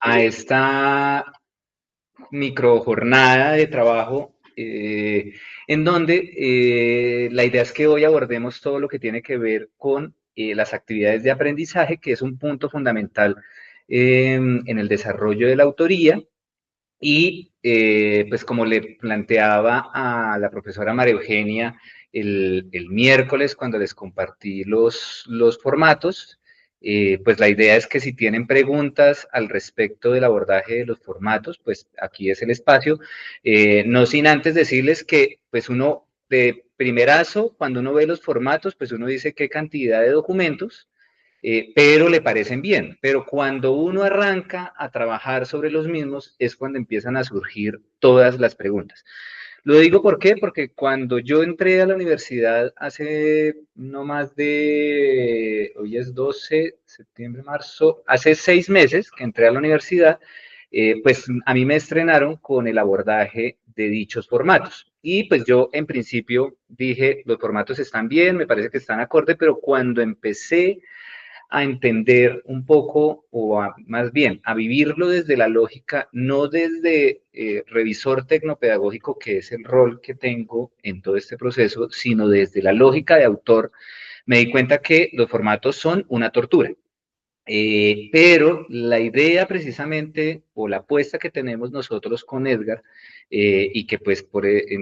a esta microjornada de trabajo en donde la idea es que hoy abordemos todo lo que tiene que ver con las actividades de aprendizaje, que es un punto fundamental en el desarrollo de la autoría. Y pues como le planteaba a la profesora María Eugenia el miércoles cuando les compartí los formatos, pues la idea es que si tienen preguntas al respecto del abordaje de los formatos, pues aquí es el espacio. No sin antes decirles que pues uno de primerazo, cuando uno ve los formatos, pues uno dice qué cantidad de documentos, pero le parecen bien. Pero cuando uno arranca a trabajar sobre los mismos es cuando empiezan a surgir todas las preguntas. Lo digo ¿por qué? Porque cuando yo entré a la universidad hace no más de, hoy es 12, septiembre, marzo, hace 6 meses que entré a la universidad, pues a mí me estrenaron con el abordaje de dichos formatos. Y pues yo en principio dije, los formatos están bien, me parece que están acorde, pero cuando empecé a entender un poco, o más bien, a vivirlo desde la lógica, no desde revisor tecnopedagógico, que es el rol que tengo en todo este proceso, sino desde la lógica de autor, me di cuenta que los formatos son una tortura. Pero la idea precisamente, o la apuesta que tenemos nosotros con Edgar, y que pues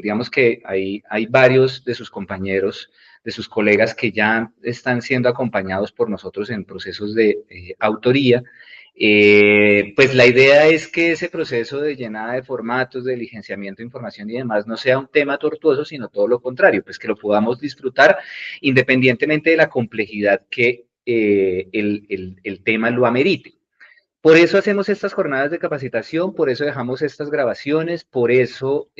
digamos que hay varios de sus compañeros, de sus colegas que ya están siendo acompañados por nosotros en procesos de autoría, pues la idea es que ese proceso de llenada de formatos, de diligenciamiento de información y demás no sea un tema tortuoso, sino todo lo contrario, pues que lo podamos disfrutar independientemente de la complejidad que el tema lo amerite. Por eso hacemos estas jornadas de capacitación, por eso dejamos estas grabaciones, por eso,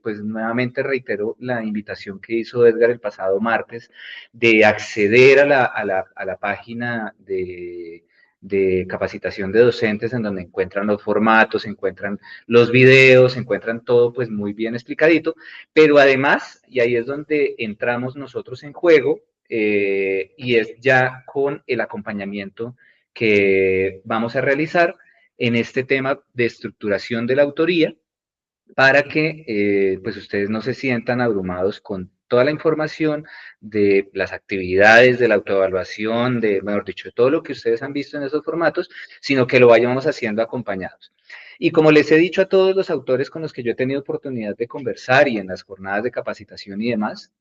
pues nuevamente reitero la invitación que hizo Edgar el pasado martes de acceder a la página de capacitación de docentes, en donde encuentran los formatos, encuentran los videos, encuentran todo pues muy bien explicadito, pero además, y ahí es donde entramos nosotros en juego, y es ya con el acompañamiento que vamos a realizar en este tema de estructuración de la autoría para que pues ustedes no se sientan abrumados con toda la información de las actividades, de la autoevaluación, de, mejor dicho, de todo lo que ustedes han visto en esos formatos, sino que lo vayamos haciendo acompañados. Y como les he dicho a todos los autores con los que yo he tenido oportunidad de conversar y en las jornadas de capacitación y demás,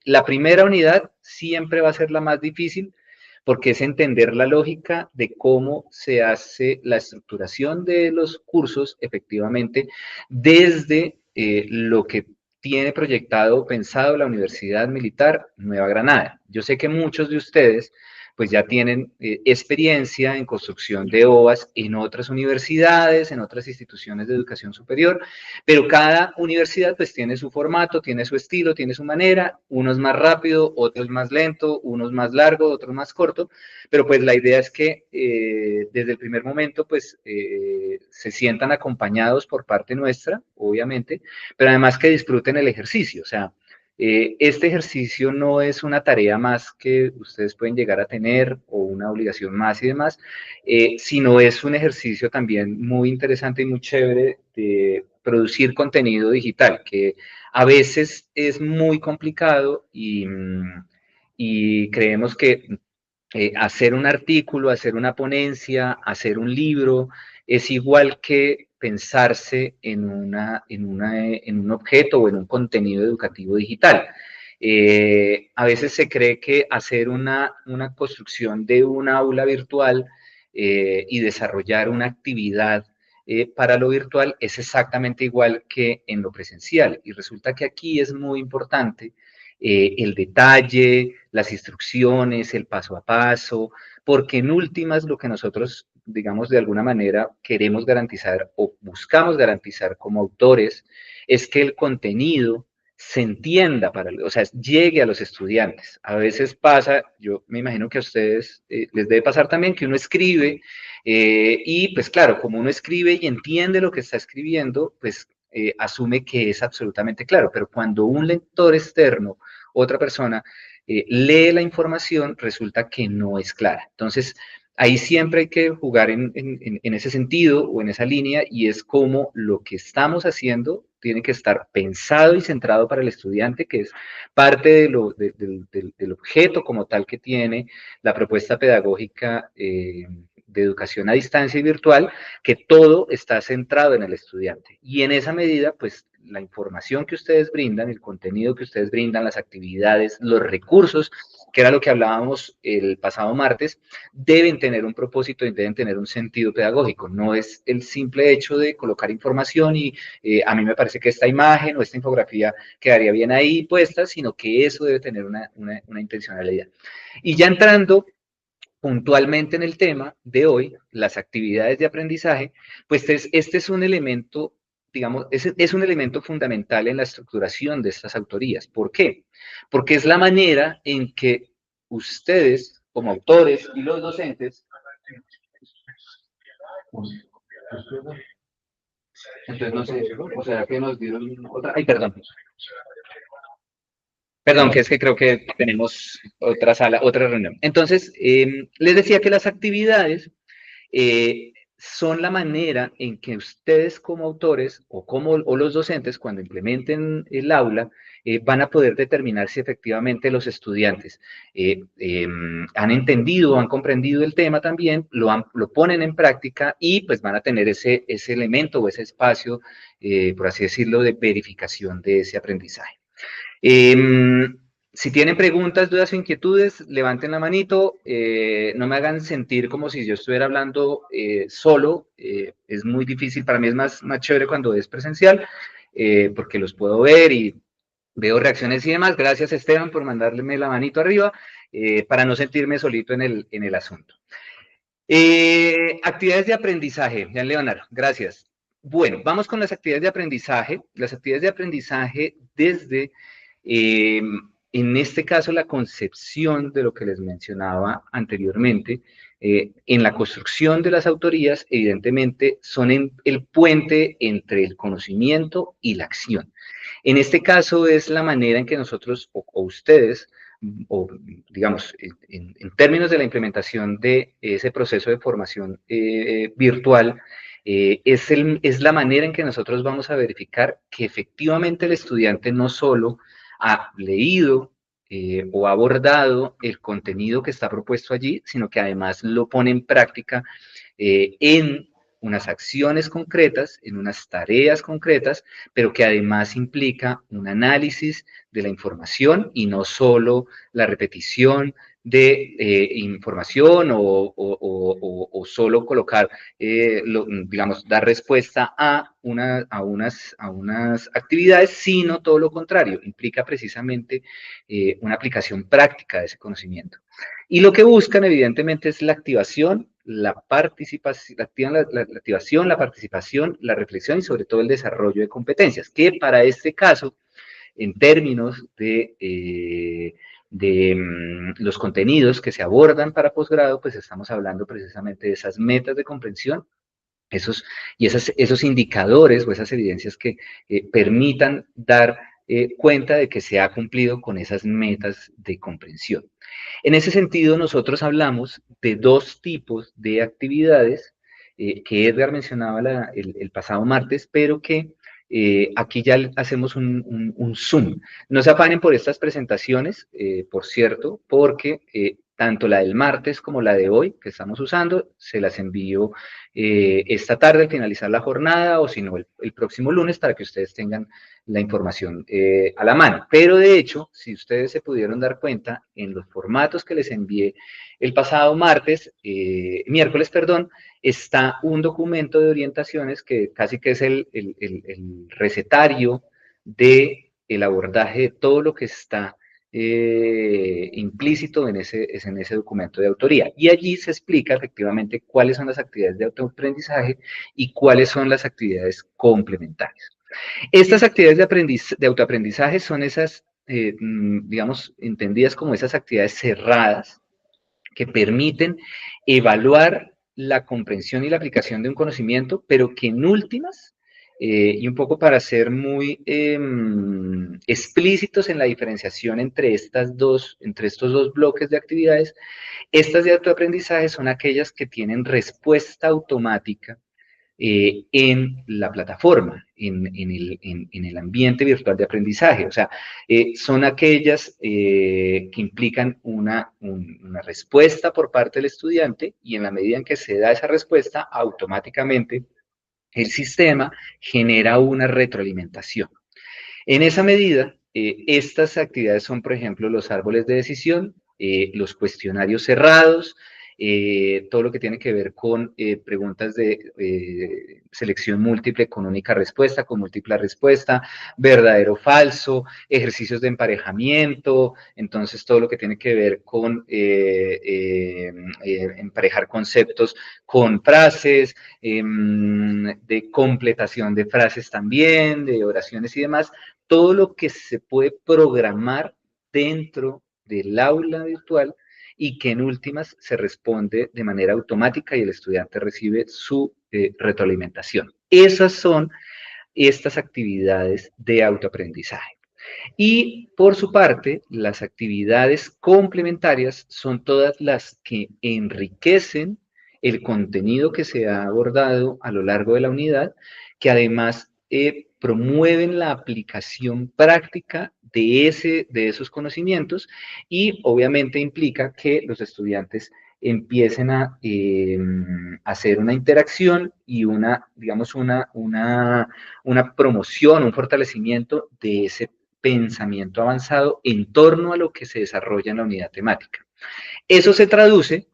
la primera unidad siempre va a ser la más difícil porque es entender la lógica de cómo se hace la estructuración de los cursos efectivamente desde lo que tiene proyectado o pensado la Universidad Militar Nueva Granada. Yo sé que muchos de ustedes pues ya tienen experiencia en construcción de OAS en otras universidades, en otras instituciones de educación superior, pero cada universidad pues tiene su formato, tiene su estilo, tiene su manera, unos más rápido, otros más lento, unos más largo, otros más corto, pero pues la idea es que desde el primer momento pues se sientan acompañados por parte nuestra, obviamente, pero además que disfruten el ejercicio, o sea, este ejercicio no es una tarea más que ustedes pueden llegar a tener o una obligación más y demás, sino es un ejercicio también muy interesante y muy chévere de producir contenido digital, que a veces es muy complicado y creemos que hacer un artículo, hacer una ponencia, hacer un libro, es igual que pensarse en un objeto o en un contenido educativo digital. A veces se cree que hacer una construcción de un aula virtual y desarrollar una actividad para lo virtual es exactamente igual que en lo presencial. Y resulta que aquí es muy importante el detalle, las instrucciones, el paso a paso, porque en últimas lo que nosotros, digamos, de alguna manera queremos garantizar o buscamos garantizar como autores es que el contenido se entienda, o sea, llegue a los estudiantes. A veces pasa, yo me imagino que a ustedes les debe pasar también que uno escribe y pues claro, como uno escribe y entiende lo que está escribiendo, pues asume que es absolutamente claro, pero cuando un lector externo, otra persona, lee la información, resulta que no es clara. Entonces, Ahí siempre hay que jugar en ese sentido o en esa línea, y es como lo que estamos haciendo tiene que estar pensado y centrado para el estudiante, que es parte del objeto como tal que tiene la propuesta pedagógica de educación a distancia y virtual, que todo está centrado en el estudiante. Y en esa medida, pues la información que ustedes brindan, el contenido que ustedes brindan, las actividades, los recursos, que era lo que hablábamos el pasado martes, deben tener un propósito y deben tener un sentido pedagógico. No es el simple hecho de colocar información y a mí me parece que esta imagen o esta infografía quedaría bien ahí puesta, sino que eso debe tener una intencionalidad. Y ya entrando puntualmente en el tema de hoy, las actividades de aprendizaje, pues este es un elemento, digamos, es un elemento fundamental en la estructuración de estas autorías. ¿Por qué? Porque es la manera en que ustedes, como autores y los docentes, entonces no sé, o sea, que nos dieron otra, ay, perdón, perdón, que es que creo que tenemos otra sala, otra reunión. Entonces, les decía que las actividades son la manera en que ustedes como autores o los docentes, cuando implementen el aula, van a poder determinar si efectivamente los estudiantes han entendido o han comprendido el tema también, lo ponen en práctica y pues van a tener ese elemento o ese espacio, por así decirlo, de verificación de ese aprendizaje. Si tienen preguntas, dudas o inquietudes, levanten la manito, no me hagan sentir como si yo estuviera hablando solo, es muy difícil, para mí es más chévere cuando es presencial, porque los puedo ver y veo reacciones y demás. Gracias, Esteban, por mandarme la manito arriba, para no sentirme solito en el asunto. Actividades de aprendizaje, Jean Leonardo, gracias. Bueno, vamos con las actividades de aprendizaje. Las actividades de aprendizaje desde, eh, en este caso, la concepción de lo que les mencionaba anteriormente, en la construcción de las autorías, evidentemente, son el puente entre el conocimiento y la acción. En este caso es la manera en que nosotros o ustedes o digamos, en términos de la implementación de ese proceso de formación virtual, es la manera en que nosotros vamos a verificar que efectivamente el estudiante no solo ha leído o ha abordado el contenido que está propuesto allí, sino que además lo pone en práctica en unas acciones concretas, en unas tareas concretas, pero que además implica un análisis de la información y no solo la repetición de información o solo colocar, digamos, dar respuesta a unas actividades, sino todo lo contrario, implica precisamente una aplicación práctica de ese conocimiento. Y lo que buscan, evidentemente, es la activación, la participación, la activación, la participación, la reflexión y sobre todo el desarrollo de competencias, que para este caso, en términos de los contenidos que se abordan para posgrado, pues estamos hablando precisamente de esas metas de comprensión, esos indicadores o esas evidencias que permitan dar cuenta de que se ha cumplido con esas metas de comprensión. En ese sentido, nosotros hablamos de dos tipos de actividades que Edgar mencionaba el pasado martes, pero que aquí ya hacemos un zoom. No se afanen por estas presentaciones, por cierto, porque tanto la del martes como la de hoy que estamos usando, se las envío esta tarde al finalizar la jornada o si no el próximo lunes para que ustedes tengan la información a la mano. Pero de hecho, si ustedes se pudieron dar cuenta, en los formatos que les envié el pasado miércoles, perdón, está un documento de orientaciones que casi que es el recetario de el abordaje de todo lo que está implícito en ese documento de autoría. Y allí se explica efectivamente cuáles son las actividades de autoaprendizaje y cuáles son las actividades complementarias. Estas actividades de autoaprendizaje son esas, digamos, entendidas como esas actividades cerradas que permiten evaluar la comprensión y la aplicación de un conocimiento, pero que en últimas Y un poco para ser muy explícitos en la diferenciación entre estos dos bloques de actividades, estas de autoaprendizaje son aquellas que tienen respuesta automática en la plataforma, en el ambiente virtual de aprendizaje. O sea, son aquellas que implican una respuesta por parte del estudiante y en la medida en que se da esa respuesta, automáticamente el sistema genera una retroalimentación. En esa medida, estas actividades son, por ejemplo, los árboles de decisión, los cuestionarios cerrados, todo lo que tiene que ver con preguntas de selección múltiple con única respuesta, con múltiple respuesta, verdadero o falso, ejercicios de emparejamiento, entonces todo lo que tiene que ver con emparejar conceptos con frases, de completación de frases también, de oraciones y demás, todo lo que se puede programar dentro del aula virtual y que en últimas se responde de manera automática y el estudiante recibe su retroalimentación. Esas son estas actividades de autoaprendizaje. Y por su parte, las actividades complementarias son todas las que enriquecen el contenido que se ha abordado a lo largo de la unidad, que además promueven la aplicación práctica de esos conocimientos y obviamente implica que los estudiantes empiecen a hacer una interacción y digamos, una promoción, un fortalecimiento de ese pensamiento avanzado en torno a lo que se desarrolla en la unidad temática. Eso se traduce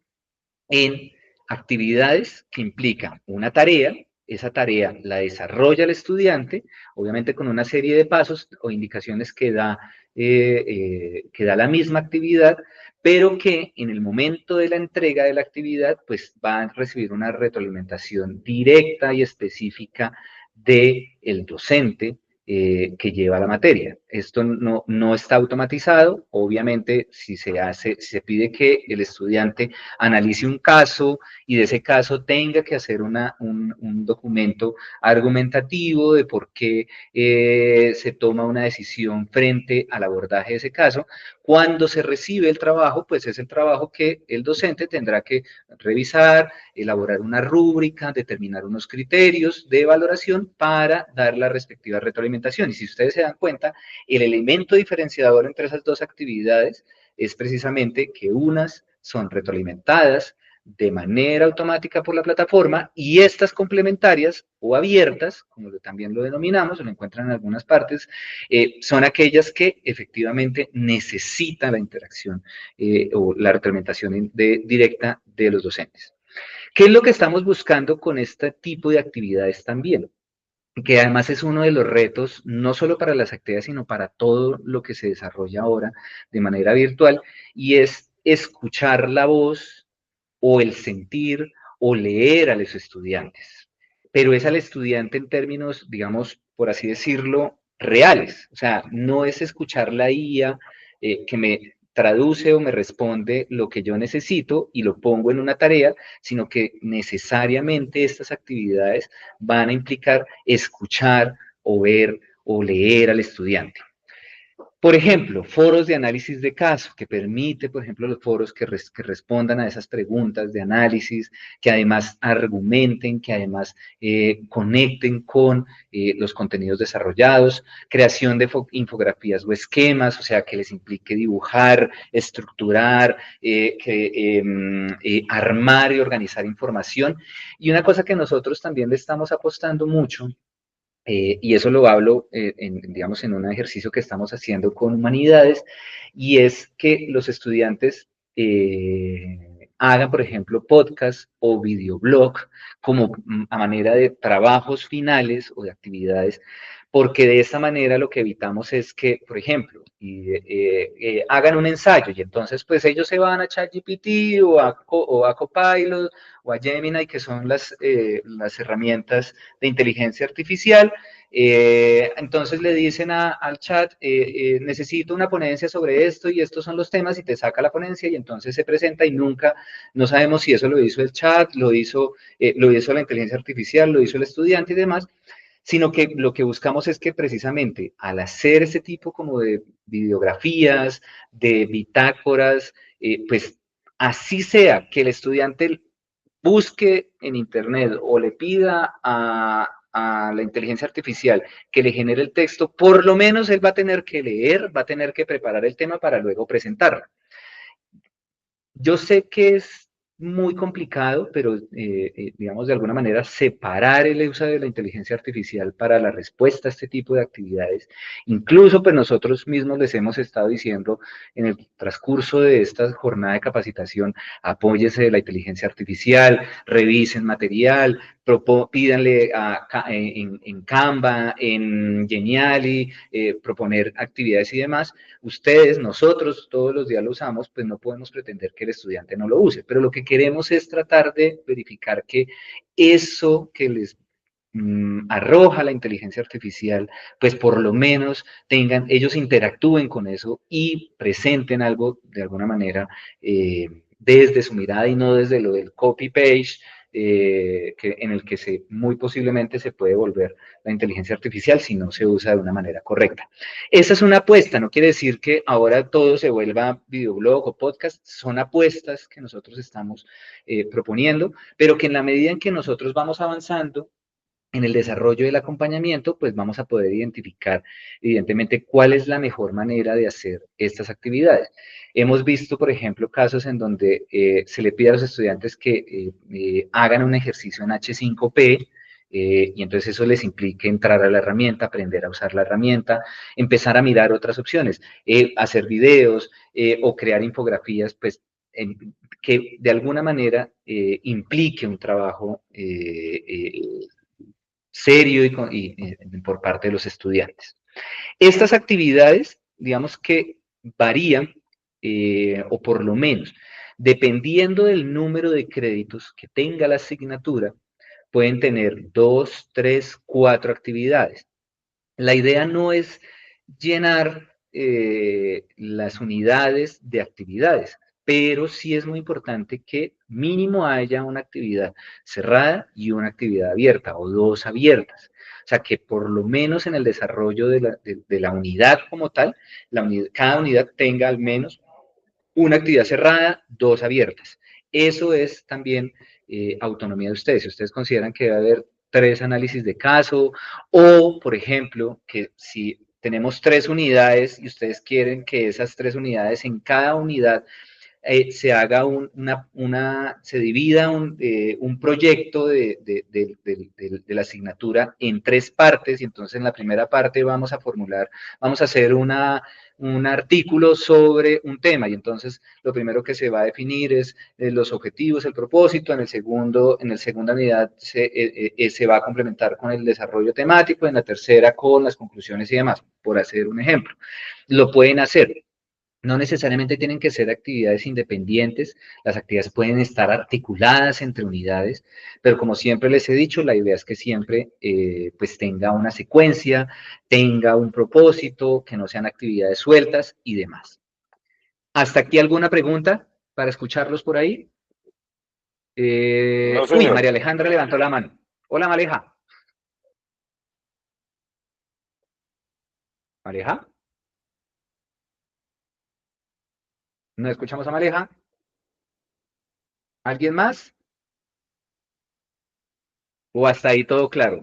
en actividades que implican una tarea, esa tarea la desarrolla el estudiante, obviamente con una serie de pasos o indicaciones que da la misma actividad, pero que en el momento de la entrega de la actividad, pues va a recibir una retroalimentación directa y específica del docente que lleva la materia. Esto no está automatizado, obviamente si se pide que el estudiante analice un caso y de ese caso tenga que hacer un documento argumentativo de por qué se toma una decisión frente al abordaje de ese caso. Cuando se recibe el trabajo, pues es el trabajo que el docente tendrá que revisar, elaborar una rúbrica, determinar unos criterios de valoración para dar la respectiva retroalimentación. Y si ustedes se dan cuenta, el elemento diferenciador entre esas dos actividades es precisamente que unas son retroalimentadas de manera automática por la plataforma y estas complementarias o abiertas, como también lo denominamos, lo encuentran en algunas partes, son aquellas que efectivamente necesitan la interacción o la retroalimentación directa de los docentes. ¿Qué es lo que estamos buscando con este tipo de actividades también? Que además es uno de los retos, no solo para las actividades, sino para todo lo que se desarrolla ahora de manera virtual, y es escuchar la voz o el sentir o leer a los estudiantes. Pero es al estudiante en términos, digamos, por así decirlo, reales. O sea, no es escuchar la IA que me traduce o me responde lo que yo necesito y lo pongo en una tarea, sino que necesariamente estas actividades van a implicar escuchar o ver o leer al estudiante. Por ejemplo, foros de análisis de caso, que permite, por ejemplo, los foros que respondan a esas preguntas de análisis, que además argumenten, que además conecten con los contenidos desarrollados, creación de infografías o esquemas, o sea, que les implique dibujar, estructurar, armar y organizar información. Y una cosa que nosotros también le estamos apostando mucho y eso lo hablo, digamos, en un ejercicio que estamos haciendo con humanidades, y es que los estudiantes hagan, por ejemplo, podcast o videoblog como a manera de trabajos finales o de actividades, porque de esta manera lo que evitamos es que, por ejemplo, hagan un ensayo y entonces pues ellos se van a ChatGPT o a Copilot o a Gemini, que son las herramientas de inteligencia artificial. Entonces le dicen al chat, necesito una ponencia sobre esto y estos son los temas y te saca la ponencia y entonces se presenta y nunca, no sabemos si eso lo hizo el chat, lo hizo la inteligencia artificial, lo hizo el estudiante y demás, sino que lo que buscamos es que precisamente al hacer ese tipo como de videografías, de bitácoras, pues así sea que el estudiante busque en Internet o le pida a la inteligencia artificial que le genere el texto, por lo menos él va a tener que leer, va a tener que preparar el tema para luego presentarlo. Yo sé que es muy complicado, pero digamos de alguna manera separar el uso de la inteligencia artificial para la respuesta a este tipo de actividades. Incluso pues nosotros mismos les hemos estado diciendo en el transcurso de esta jornada de capacitación, apóyese de la inteligencia artificial, revisen material, pídanle en Canva, en Geniali, proponer actividades y demás. Ustedes, nosotros, todos los días lo usamos, pues no podemos pretender que el estudiante no lo use, pero lo que queremos es tratar de verificar que eso que les arroja la inteligencia artificial, pues por lo menos ellos interactúen con eso y presenten algo de alguna manera desde su mirada y no desde lo del copy-page, en el que muy posiblemente se puede volver la inteligencia artificial si no se usa de una manera correcta. Esa es una apuesta, no quiere decir que ahora todo se vuelva videoblog o podcast, son apuestas que nosotros estamos proponiendo, pero que en la medida en que nosotros vamos avanzando, en el desarrollo del acompañamiento, pues vamos a poder identificar, evidentemente, cuál es la mejor manera de hacer estas actividades. Hemos visto, por ejemplo, casos en donde se le pide a los estudiantes que hagan un ejercicio en H5P, y entonces eso les implica entrar a la herramienta, aprender a usar la herramienta, empezar a mirar otras opciones, hacer videos o crear infografías, pues que de alguna manera implique un trabajo serio por parte de los estudiantes. Estas actividades, digamos que varían, o por lo menos, dependiendo del número de créditos que tenga la asignatura, pueden tener 2, 3, 4 actividades. La idea no es llenar las unidades de actividades, pero sí es muy importante que mínimo haya una actividad cerrada y una actividad abierta o dos abiertas. O sea, que por lo menos en el desarrollo de la unidad como tal, cada unidad tenga al menos una actividad cerrada, dos abiertas. Eso es también autonomía de ustedes. Si ustedes consideran que debe haber 3 análisis de caso o, por ejemplo, que si tenemos 3 unidades y ustedes quieren que esas 3 unidades en cada unidad se haga se divida un proyecto de la asignatura en 3 partes y entonces en la primera parte vamos a hacer un artículo sobre un tema y entonces lo primero que se va a definir es los objetivos, el propósito, en la segunda unidad se va a complementar con el desarrollo temático, en la tercera con las conclusiones y demás, por hacer un ejemplo. Lo pueden hacer. No necesariamente tienen que ser actividades independientes, las actividades pueden estar articuladas entre unidades, pero como siempre les he dicho, la idea es que siempre pues tenga una secuencia, tenga un propósito, que no sean actividades sueltas y demás. ¿Hasta aquí alguna pregunta para escucharlos por ahí? No, Uy, señor. María Alejandra levantó la mano. Hola, Maleja. ¿Maleja? ¿No escuchamos a Maleja? ¿Alguien más? ¿O hasta ahí todo claro?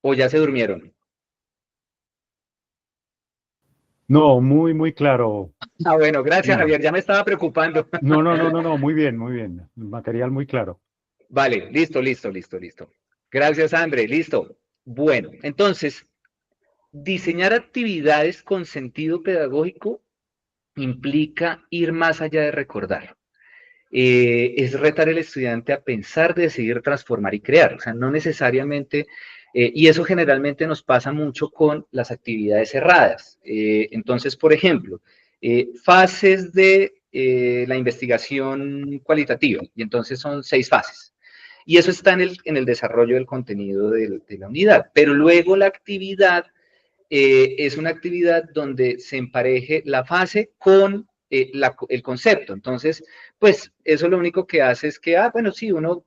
¿O ya se durmieron? No, muy, muy claro. Ah, bueno, gracias, No, Javier. Ya me estaba preocupando. no, muy bien, muy bien. El material muy claro. Vale, listo, listo, listo, listo. Gracias, André. Listo. Bueno, entonces, diseñar actividades con sentido pedagógico implica ir más allá de recordar. Es retar al estudiante a pensar, decidir, transformar y crear. O sea, no necesariamente, y eso generalmente nos pasa mucho con las actividades cerradas. Entonces, por ejemplo, fases de la investigación cualitativa, y entonces son 6 fases. Y eso está en el desarrollo del contenido de la unidad. Pero luego la actividad es una actividad donde se empareje la fase con el concepto. Entonces, pues eso lo único que hace es que, bueno, sí, uno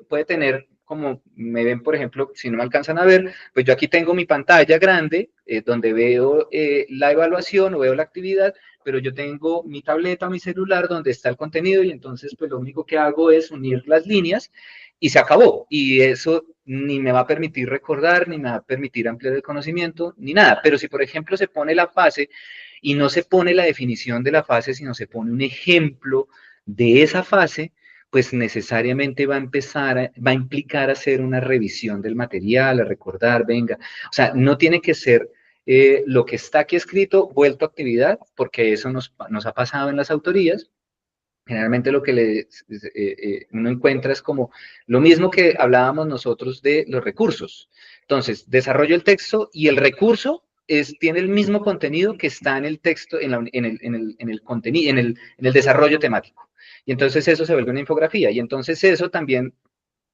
puede tener, como me ven, por ejemplo, si no me alcanzan a ver, pues yo aquí tengo mi pantalla grande donde veo la evaluación o veo la actividad, pero yo tengo mi tableta o mi celular donde está el contenido y entonces pues lo único que hago es unir las líneas y se acabó. Y eso ni me va a permitir recordar, ni me va a permitir ampliar el conocimiento, ni nada. Pero si, por ejemplo, se pone la fase y no se pone la definición de la fase, sino se pone un ejemplo de esa fase, pues necesariamente va a empezar, va a implicar hacer una revisión del material, a recordar, venga. O sea, no tiene que ser lo que está aquí escrito vuelto a actividad, porque eso nos ha pasado en las autorías. Generalmente lo que uno encuentra es como lo mismo que hablábamos nosotros de los recursos. Entonces, desarrollo el texto y el recurso tiene el mismo contenido que está en el texto, en el desarrollo temático. Y entonces eso se vuelve una infografía. Y entonces eso también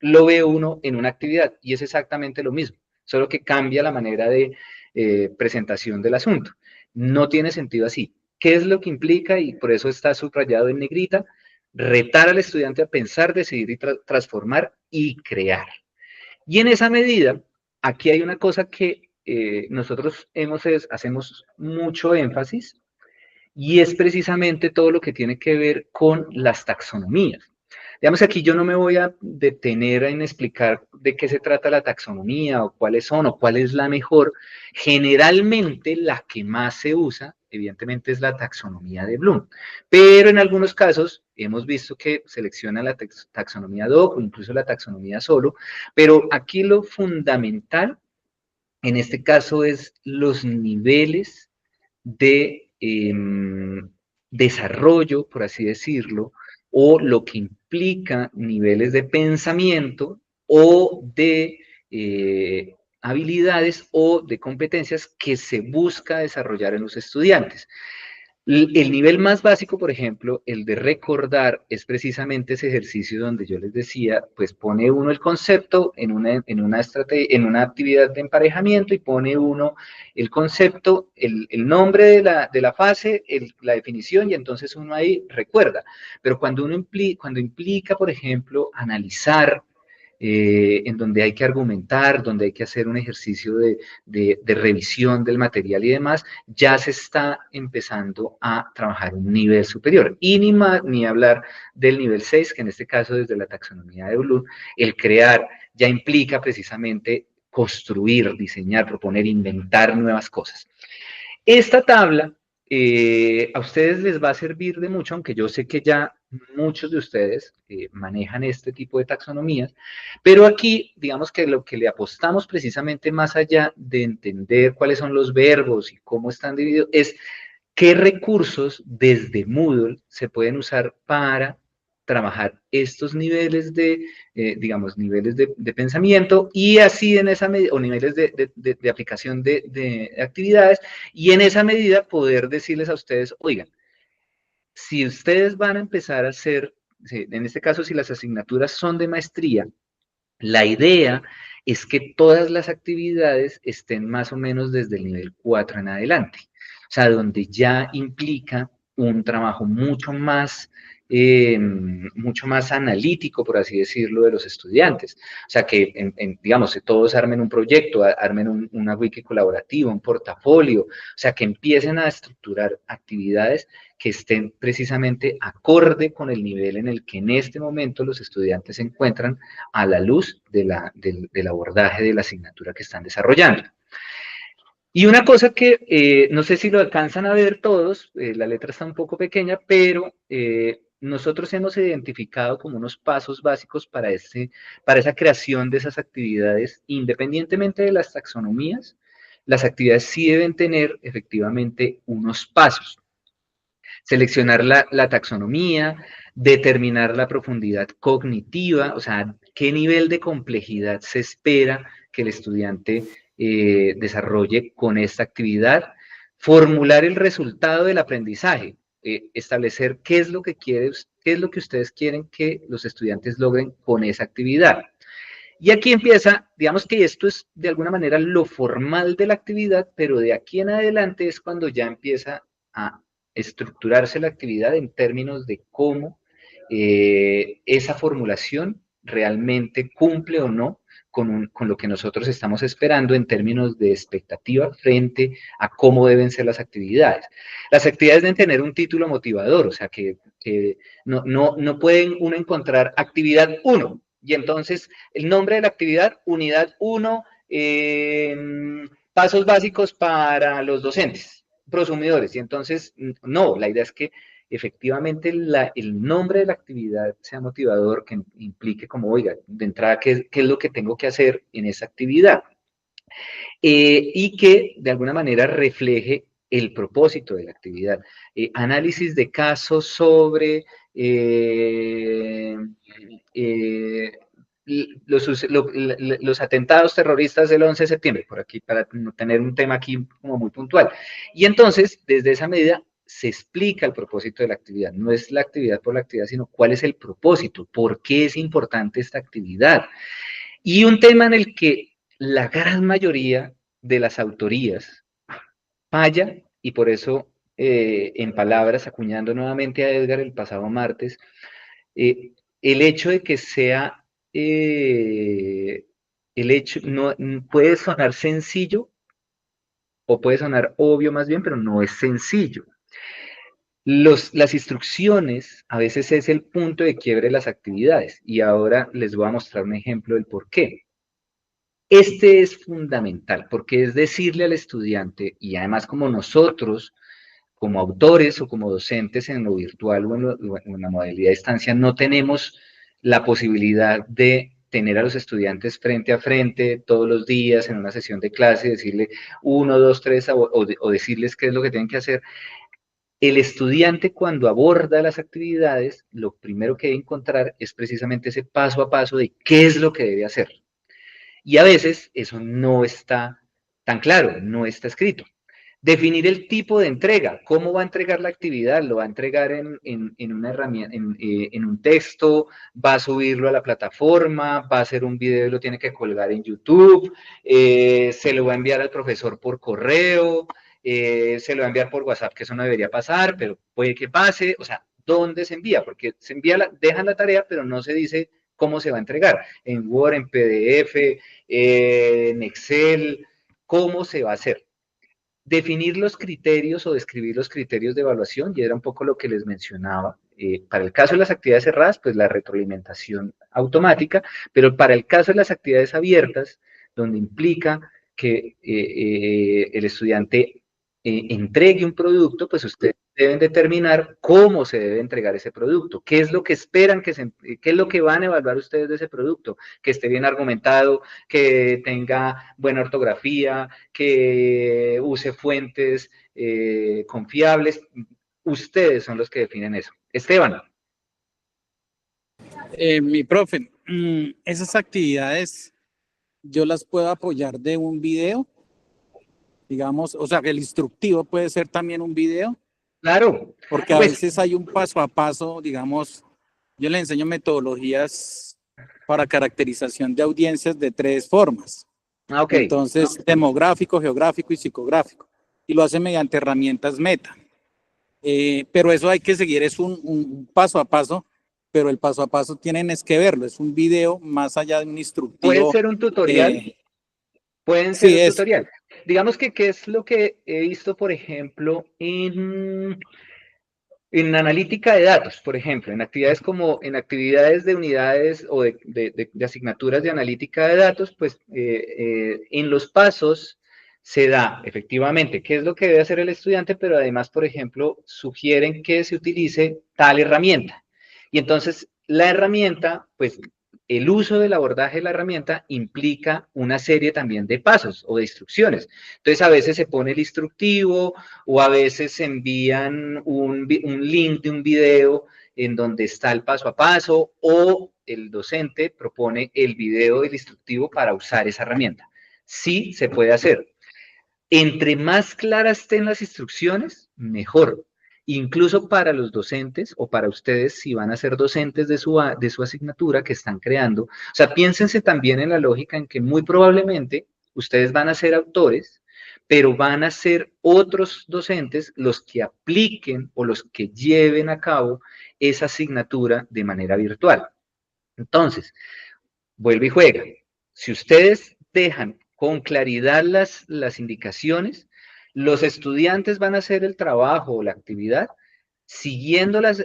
lo ve uno en una actividad y es exactamente lo mismo, solo que cambia la manera de presentación del asunto. No tiene sentido así. ¿Qué es lo que implica? Y por eso está subrayado en negrita, retar al estudiante a pensar, decidir y transformar y crear. Y en esa medida, aquí hay una cosa que nosotros hacemos mucho énfasis y es precisamente todo lo que tiene que ver con las taxonomías. Digamos, aquí yo no me voy a detener en explicar de qué se trata la taxonomía o cuáles son o cuál es la mejor. Generalmente la que más se usa, evidentemente, es la taxonomía de Bloom. Pero en algunos casos hemos visto que selecciona la taxonomía DOC o incluso la taxonomía solo. Pero aquí lo fundamental, en este caso, es los niveles de desarrollo, por así decirlo, o lo que implica niveles de pensamiento o de habilidades o de competencias que se busca desarrollar en los estudiantes. El nivel más básico, por ejemplo, el de recordar, es precisamente ese ejercicio donde yo les decía, pues pone uno el concepto en una actividad de emparejamiento y pone uno el concepto, el nombre de la fase, la definición y entonces uno ahí recuerda. Pero cuando cuando implica, por ejemplo, analizar, en donde hay que argumentar, donde hay que hacer un ejercicio de revisión del material y demás, ya se está empezando a trabajar un nivel superior. Y ni hablar del nivel 6, que en este caso desde la taxonomía de Bloom, el crear ya implica precisamente construir, diseñar, proponer, inventar nuevas cosas. Esta tabla a ustedes les va a servir de mucho, aunque yo sé que ya muchos de ustedes manejan este tipo de taxonomías, pero aquí, digamos que lo que le apostamos precisamente más allá de entender cuáles son los verbos y cómo están divididos, es qué recursos desde Moodle se pueden usar para trabajar estos niveles digamos, niveles de pensamiento y así en esa medida, o niveles de aplicación de actividades, y en esa medida poder decirles a ustedes, oigan, si ustedes van a empezar a hacer, en este caso, si las asignaturas son de maestría, la idea es que todas las actividades estén más o menos desde el nivel 4 en adelante, o sea, donde ya implica un trabajo mucho más analítico, por así decirlo, de los estudiantes. O sea, que, digamos, todos armen un proyecto, armen una wiki colaborativa, un portafolio, o sea, que empiecen a estructurar actividades que estén precisamente acorde con el nivel en el que en este momento los estudiantes se encuentran a la luz del abordaje de la asignatura que están desarrollando. Y una cosa que no sé si lo alcanzan a ver todos, la letra está un poco pequeña, pero nosotros hemos identificado como unos pasos básicos para esa creación de esas actividades, independientemente de las taxonomías. Las actividades sí deben tener efectivamente unos pasos. Seleccionar la taxonomía, determinar la profundidad cognitiva, o sea, qué nivel de complejidad se espera que el estudiante desarrolle con esta actividad, formular el resultado del aprendizaje, establecer qué es lo que qué es lo que ustedes quieren que los estudiantes logren con esa actividad. Y aquí empieza, digamos que esto es de alguna manera lo formal de la actividad, pero de aquí en adelante es cuando ya empieza a estructurarse la actividad en términos de cómo esa formulación realmente cumple o no con lo que nosotros estamos esperando en términos de expectativa frente a cómo deben ser las actividades. Las actividades deben tener un título motivador, o sea, que no pueden uno encontrar actividad 1 y entonces el nombre de la actividad, unidad 1, pasos básicos para los docentes, prosumidores, y entonces, no, la idea es que efectivamente el nombre de la actividad sea motivador, que implique como, oiga, de entrada, ¿qué es lo que tengo que hacer en esa actividad? Y que de alguna manera refleje el propósito de la actividad. Análisis de casos sobre los atentados terroristas del 11 de septiembre, por aquí, para tener un tema aquí como muy puntual. Y entonces, desde esa medida, se explica el propósito de la actividad. No es la actividad por la actividad, sino cuál es el propósito, por qué es importante esta actividad. Y un tema en el que la gran mayoría de las autorías falla, y por eso, en palabras, acuñando nuevamente a Edgar el pasado martes, el hecho de que sea, el hecho, no, puede sonar sencillo, o puede sonar obvio más bien, pero no es sencillo. Las instrucciones a veces es el punto de quiebre de las actividades, y ahora les voy a mostrar un ejemplo del por qué. Este es fundamental, porque es decirle al estudiante, y además como nosotros, como autores o como docentes en lo virtual o en la modalidad de distancia, no tenemos la posibilidad de tener a los estudiantes frente a frente todos los días en una sesión de clase, decirle 1, 2, 3, o decirles qué es lo que tienen que hacer. El estudiante, cuando aborda las actividades, lo primero que debe encontrar es precisamente ese paso a paso de qué es lo que debe hacer. Y a veces eso no está tan claro, no está escrito. Definir el tipo de entrega, cómo va a entregar la actividad, lo va a entregar en una herramienta, en un texto, va a subirlo a la plataforma, va a hacer un video y lo tiene que colgar en YouTube, se lo va a enviar al profesor por correo, se lo va a enviar por WhatsApp, que eso no debería pasar, pero puede que pase, o sea, ¿dónde se envía? Porque se envía, dejan la tarea, pero no se dice cómo se va a entregar, en Word, en PDF, en Excel, cómo se va a hacer. Definir los criterios o describir los criterios de evaluación, y era un poco lo que les mencionaba. Para el caso de las actividades cerradas, pues la retroalimentación automática, pero para el caso de las actividades abiertas, donde implica que el estudiante entregue un producto, pues ustedes deben determinar cómo se debe entregar ese producto, qué es lo que esperan, qué es lo que van a evaluar ustedes de ese producto, que esté bien argumentado, que tenga buena ortografía, que use fuentes confiables. Ustedes son los que definen eso. Esteban. Mi profe, esas actividades yo las puedo apoyar de un video, digamos, o sea, que el instructivo puede ser también un video. Claro. Porque a veces hay un paso a paso, digamos, yo les enseño metodologías para caracterización de audiencias de 3 formas. Okay. Entonces, demográfico, geográfico y psicográfico. Y lo hace mediante herramientas meta. Pero eso hay que seguir, es un paso a paso, pero el paso a paso tienen es que verlo, es un video más allá de un instructivo. Puede ser un tutorial. Pueden ser sí, un tutorial. Digamos que qué es lo que he visto, por ejemplo, en analítica de datos, por ejemplo, en actividades de unidades o de asignaturas de analítica de datos, pues en los pasos se da efectivamente qué es lo que debe hacer el estudiante, pero además, por ejemplo, sugieren que se utilice tal herramienta. Y entonces la herramienta, pues el uso del abordaje de la herramienta implica una serie también de pasos o de instrucciones. Entonces a veces se pone el instructivo o a veces se envían un link de un video en donde está el paso a paso o el docente propone el video del instructivo para usar esa herramienta. Sí se puede hacer. Entre más claras estén las instrucciones, mejor. Incluso para los docentes o para ustedes, si van a ser docentes de su asignatura que están creando. O sea, piénsense también en la lógica en que muy probablemente ustedes van a ser autores, pero van a ser otros docentes los que apliquen o los que lleven a cabo esa asignatura de manera virtual. Entonces, vuelve y juega. Si ustedes dejan con claridad las indicaciones, los estudiantes van a hacer el trabajo o la actividad siguiendo las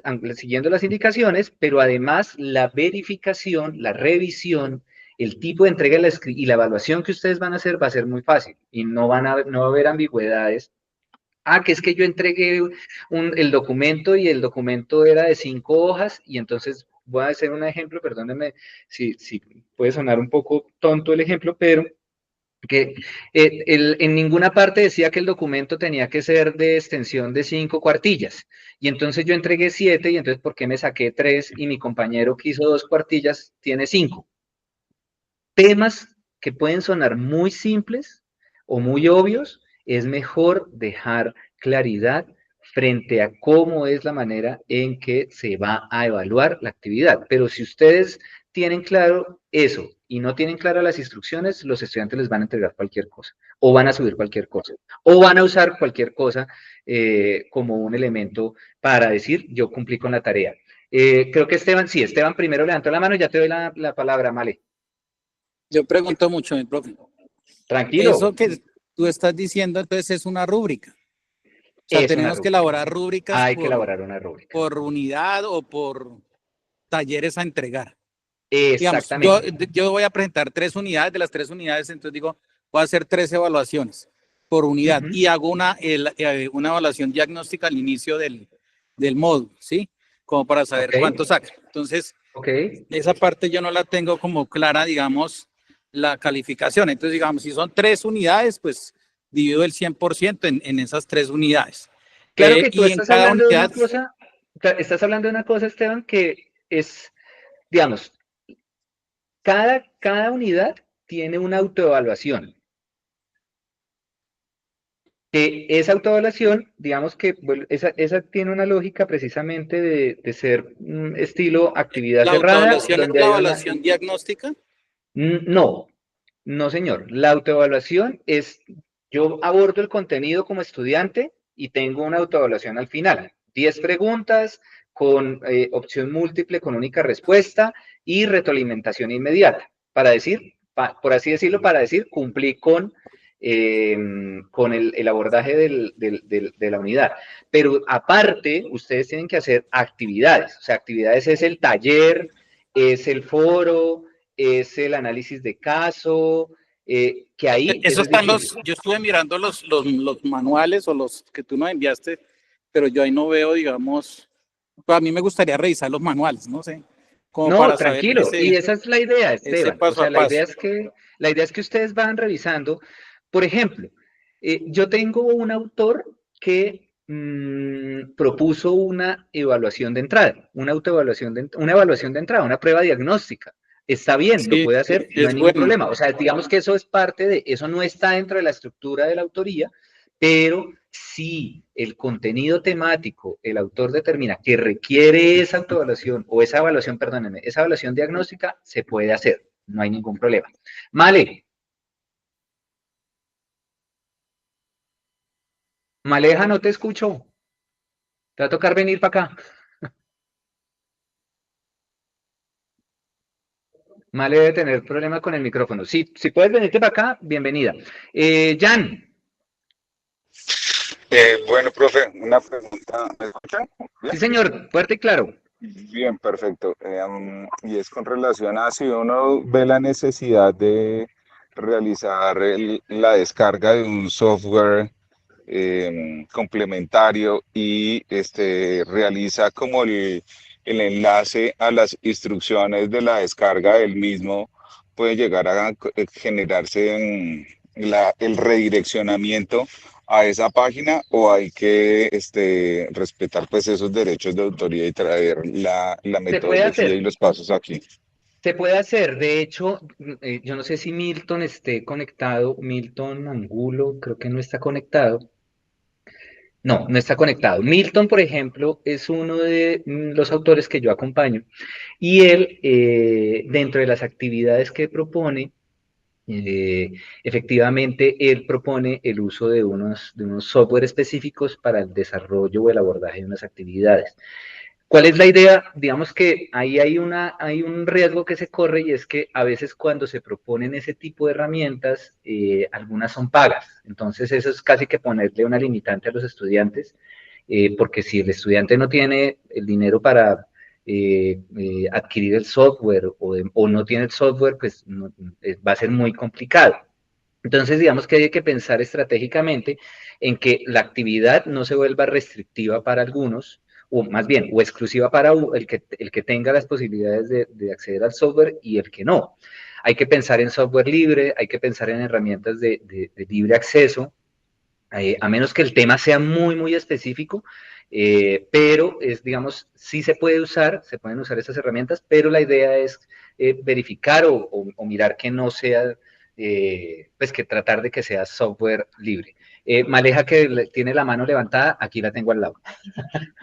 indicaciones, pero además la verificación, la revisión, el tipo de entrega y la evaluación que ustedes van a hacer va a ser muy fácil y no va a haber ambigüedades. Que es que yo entregué el documento y el documento era de 5 hojas y entonces voy a hacer un ejemplo, perdónenme si puede sonar un poco tonto el ejemplo, pero que en ninguna parte decía que el documento tenía que ser de extensión de 5 cuartillas. Y entonces yo entregué 7 y entonces ¿por qué me saqué 3 y mi compañero que hizo 2 cuartillas tiene 5? Temas que pueden sonar muy simples o muy obvios, es mejor dejar claridad frente a cómo es la manera en que se va a evaluar la actividad. Pero si ustedes tienen claro eso y no tienen claras las instrucciones, los estudiantes les van a entregar cualquier cosa, o van a subir cualquier cosa, o van a usar cualquier cosa como un elemento para decir, yo cumplí con la tarea. Creo que Esteban, sí, Esteban primero levantó la mano, ya te doy la palabra, Male. Yo pregunto mucho, mi profe. Tranquilo. Eso que tú estás diciendo, entonces es una rúbrica. O sea, Es una tenemos que rúbrica. elaborar rúbricas Hay que elaborar una rúbrica. por unidad o por talleres a entregar. Digamos, Exactamente. yo voy a presentar 3 unidades, de las 3 unidades, entonces digo, voy a hacer 3 evaluaciones por unidad y hago una evaluación diagnóstica al inicio del módulo, ¿sí? Como para saber cuánto saca. Entonces, esa parte yo no la tengo como clara, digamos, la calificación. Entonces, digamos, si son 3 unidades, pues divido el 100% en esas 3 unidades. Claro que tú y en estás cada hablando unidad, estás hablando de una cosa, Esteban, que es, digamos, cada unidad tiene una autoevaluación. Que esa autoevaluación, digamos que bueno, esa tiene una lógica precisamente de ser estilo actividad la cerrada, autoevaluación es donde la hay una... evaluación diagnóstica. No, no, señor. La autoevaluación es, yo abordo el contenido como estudiante y tengo una autoevaluación al final. 10 preguntas con opción múltiple, con única respuesta y retroalimentación inmediata. Para decir, por así decirlo, para decir, cumplí con el abordaje de la unidad. Pero aparte, ustedes tienen que hacer actividades. O sea, actividades es el taller, es el foro, es el análisis de caso, que ahí Eso eso es están distinto. yo estuve mirando los manuales o los que tú nos enviaste, pero yo ahí no veo, digamos, pues a mí me gustaría revisar los manuales, no sé, como No, para saber tranquilo. Y esa es la idea, ese Esteban. O paso a sea, paso. la idea es que ustedes van revisando. Por ejemplo, yo tengo un autor que propuso una evaluación de entrada, una evaluación de entrada, una prueba diagnóstica. Está bien, lo Sí, puede hacer, no hay es ningún bueno. problema. O sea, digamos que eso es parte de, eso no está dentro de la estructura de la autoría, pero si el contenido temático, el autor determina que requiere esa autoevaluación, o esa evaluación, perdónenme, esa evaluación diagnóstica, se puede hacer, no hay ningún problema. Male, Maleja, no te escucho. Te va a tocar venir para acá. Male debe tener problema con el micrófono. Sí, si puedes venirte para acá, bienvenida. Jan. Bueno, profe, una pregunta. ¿Me escuchan? Sí, ¿Bien? señor, fuerte y claro. Bien, perfecto. Y es con relación a si uno ve la necesidad de realizar la descarga de un software complementario y realiza como el enlace a las instrucciones de la descarga del mismo, puede llegar a generarse el redireccionamiento a esa página o hay que respetar pues esos derechos de autoría y traer la Se puede metodología y hacer. los pasos aquí. Se puede hacer, de hecho, yo no sé si Milton esté conectado, Milton Angulo, creo que no está conectado. No, no está conectado. Milton, por ejemplo, es uno de los autores que yo acompaño y él, dentro de las actividades que propone, efectivamente él propone el uso de unos software específicos para el desarrollo o el abordaje de unas actividades. ¿Cuál es la idea? Digamos que ahí hay un riesgo que se corre y es que a veces cuando se proponen ese tipo de herramientas, algunas son pagas. Entonces eso es casi que ponerle una limitante a los estudiantes, porque si el estudiante no tiene el dinero para adquirir el software o no tiene el software, pues no, va a ser muy complicado. Entonces, digamos que hay que pensar estratégicamente en que la actividad no se vuelva restrictiva para algunos, o más bien, o exclusiva para el que tenga las posibilidades de acceder al software y el que no. Hay que pensar en software libre, hay que pensar en herramientas de libre acceso, a menos que el tema sea muy, muy específico, pero es, digamos, sí se puede usar, se pueden usar esas herramientas, pero la idea es verificar o mirar que no sea, pues que tratar de que sea software libre. Maleja que tiene la mano levantada, aquí la tengo al lado.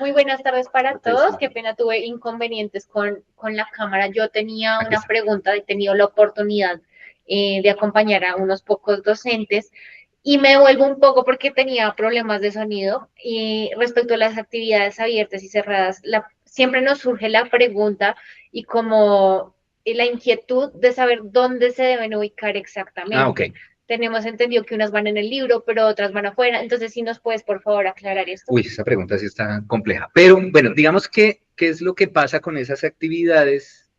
Muy buenas tardes para todos. Sí. Qué pena, tuve inconvenientes con la cámara. Yo tenía una pregunta, he tenido la oportunidad de acompañar a unos pocos docentes y me devuelvo un poco porque tenía problemas de sonido. Respecto a las actividades abiertas y cerradas, siempre nos surge la pregunta y como la inquietud de saber dónde se deben ubicar exactamente. Ah, ok. Tenemos entendido que unas van en el libro, pero otras van afuera. Entonces, si nos puedes, por favor, aclarar esto. Uy, esa pregunta sí está compleja. Pero bueno, digamos que, ¿qué es lo que pasa con esas actividades?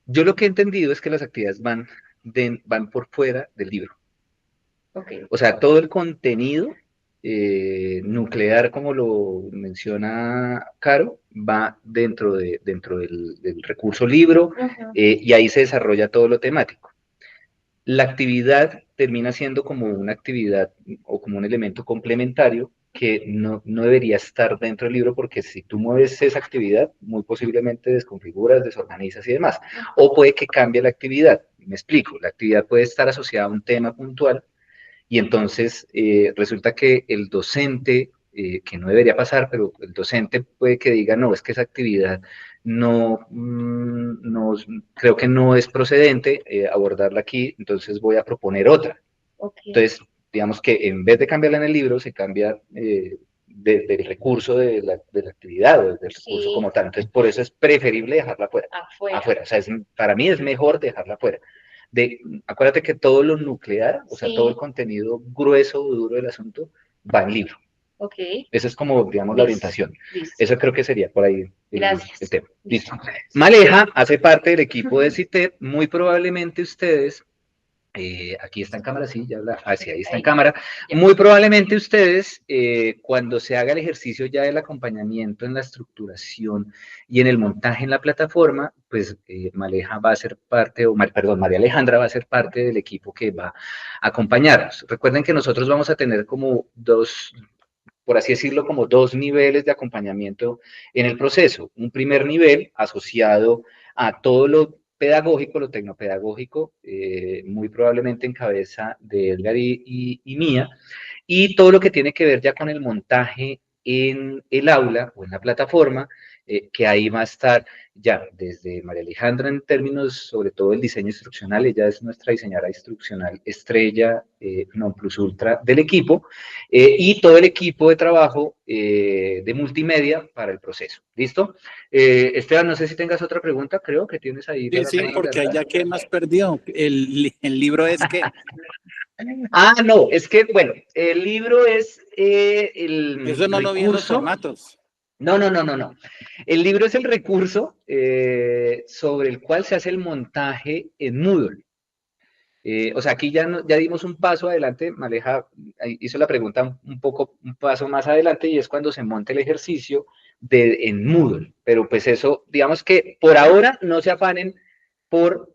Yo lo que he entendido es que las actividades van por fuera del libro. Okay. O sea, todo el contenido nuclear, como lo menciona Caro, va dentro del recurso libro, y ahí se desarrolla todo lo temático. La actividad termina siendo como una actividad o como un elemento complementario que no debería estar dentro del libro, porque si tú mueves esa actividad, muy posiblemente desconfiguras, desorganizas y demás. O puede que cambie la actividad. Me explico, la actividad puede estar asociada a un tema puntual y entonces resulta que el docente, que no debería pasar, pero el docente puede que diga, no, es que esa actividad no creo que no es procedente abordarla aquí, entonces voy a proponer otra. Okay. Entonces, digamos que en vez de cambiarla en el libro, se cambia del recurso de la actividad o del recurso como tal. Entonces, por eso es preferible dejarla afuera. O sea, para mí es mejor dejarla afuera. Acuérdate que todo lo nuclear, o sea, todo el contenido grueso o duro del asunto, va en libro. Okay. Esa es como, digamos, la orientación. Listo. Eso creo que sería por ahí el tema. Listo. Maleja hace parte del equipo de CITED. Muy probablemente ustedes, aquí está en cámara, sí, ya sí, ahí está en cámara. Muy probablemente ustedes, cuando se haga el ejercicio ya del acompañamiento en la estructuración y en el montaje en la plataforma, pues María Alejandra va a ser parte del equipo que va a acompañarnos. Recuerden que nosotros vamos a tener como por así decirlo, como dos niveles de acompañamiento en el proceso. Un primer nivel asociado a todo lo pedagógico, lo tecnopedagógico, muy probablemente en cabeza de Edgar y mía, y todo lo que tiene que ver ya con el montaje en el aula o en la plataforma, que ahí va a estar ya desde María Alejandra en términos sobre todo el diseño instruccional. Ella es nuestra diseñadora instruccional estrella non plus ultra del equipo, y todo el equipo de trabajo de multimedia para el proceso. ¿Listo? Esteban, no sé si tengas otra pregunta, creo que tienes ahí. Sí, porque ahí ya que más perdido. El libro es que... No, es que, bueno, el libro es el Eso no recurso. lo vi en los formatos. No. El libro es el recurso sobre el cual se hace el montaje en Moodle. O sea, aquí ya dimos un paso adelante. Maleja hizo la pregunta un paso más adelante, y es cuando se monta el ejercicio en Moodle. Pero pues eso, digamos que por ahora no se afanen por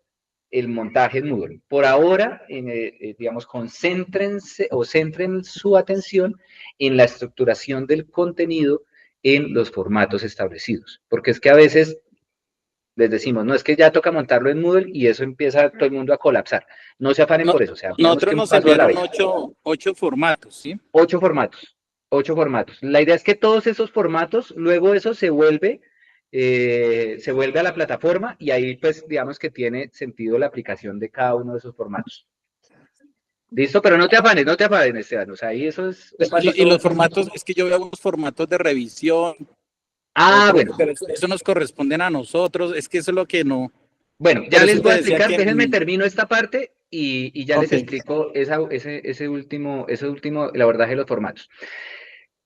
el montaje en Moodle. Por ahora, digamos, concéntrense o centren su atención en la estructuración del contenido en los formatos establecidos. Porque es que a veces les decimos, no, es que ya toca montarlo en Moodle y eso empieza todo el mundo a colapsar. No se afanen por eso. O sea, nosotros nos enviaron 8 formatos, ¿sí? 8 formatos. La idea es que todos esos formatos, luego eso se vuelve se vuelve a la plataforma y ahí pues digamos que tiene sentido la aplicación de cada uno de esos formatos. Listo, pero no te afanes, Esteban, o sea, ahí eso es un Y los pasito. formatos, es que yo veo unos formatos de revisión, Ah, otros, bueno, pero eso nos corresponden a nosotros, es que eso es lo que no, bueno, por ya eso les te voy a decía explicar, que, déjenme termino esta parte y ya les ok, explico ese último, el abordaje de los formatos.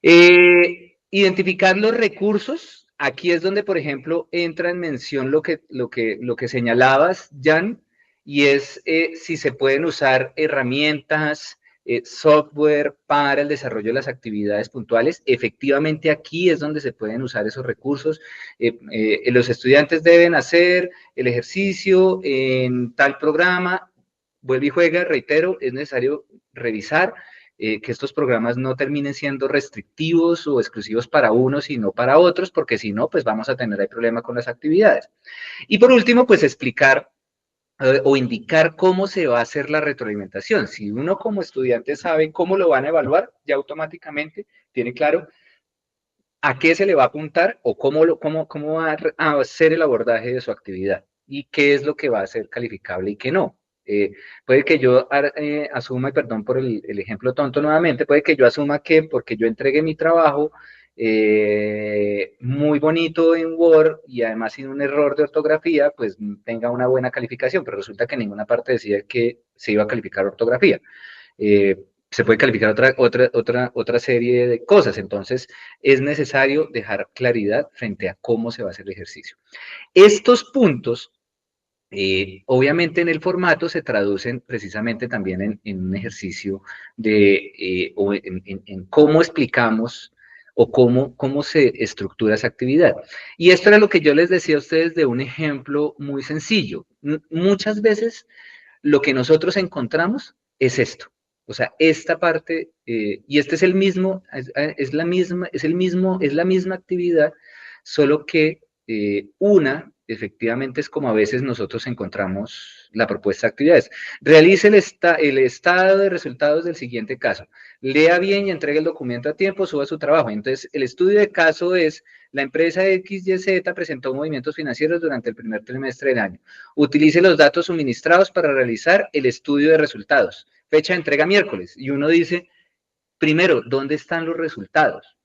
Identificar los recursos, aquí es donde, por ejemplo, entra en mención lo que señalabas, Jan, y es si se pueden usar herramientas, software para el desarrollo de las actividades puntuales. Efectivamente, aquí es donde se pueden usar esos recursos. Los estudiantes deben hacer el ejercicio en tal programa, vuelve y juega, reitero, es necesario revisar que estos programas no terminen siendo restrictivos o exclusivos para unos y no para otros, porque si no, pues vamos a tener ahí problema con las actividades. Y por último, pues explicar o indicar cómo se va a hacer la retroalimentación. Si uno como estudiante sabe cómo lo van a evaluar, ya automáticamente tiene claro a qué se le va a apuntar o cómo va a hacer el abordaje de su actividad y qué es lo que va a ser calificable y qué no. Puede que yo asuma, y perdón por el ejemplo tonto nuevamente, puede que yo asuma que porque yo entregué mi trabajo muy bonito en Word y además sin un error de ortografía, pues tenga una buena calificación, pero resulta que en ninguna parte decía que se iba a calificar ortografía. Se puede calificar otra serie de cosas. Entonces, es necesario dejar claridad frente a cómo se va a hacer el ejercicio. Estos puntos, obviamente en el formato se traducen precisamente también en un ejercicio o en cómo explicamos o cómo se estructura esa actividad. Y esto era lo que yo les decía a ustedes de un ejemplo muy sencillo. Muchas veces lo que nosotros encontramos es esto. O sea, esta parte, y este es el mismo, es la misma, es la misma actividad, solo que una, efectivamente, es como a veces nosotros encontramos la propuesta de actividades. Realice el estado de resultados del siguiente caso. Lea bien y entregue el documento a tiempo, suba su trabajo. Entonces, el estudio de caso es, la empresa XYZ presentó movimientos financieros durante el primer trimestre del año. Utilice los datos suministrados para realizar el estudio de resultados. Fecha de entrega miércoles. Y uno dice, primero, ¿dónde están los resultados?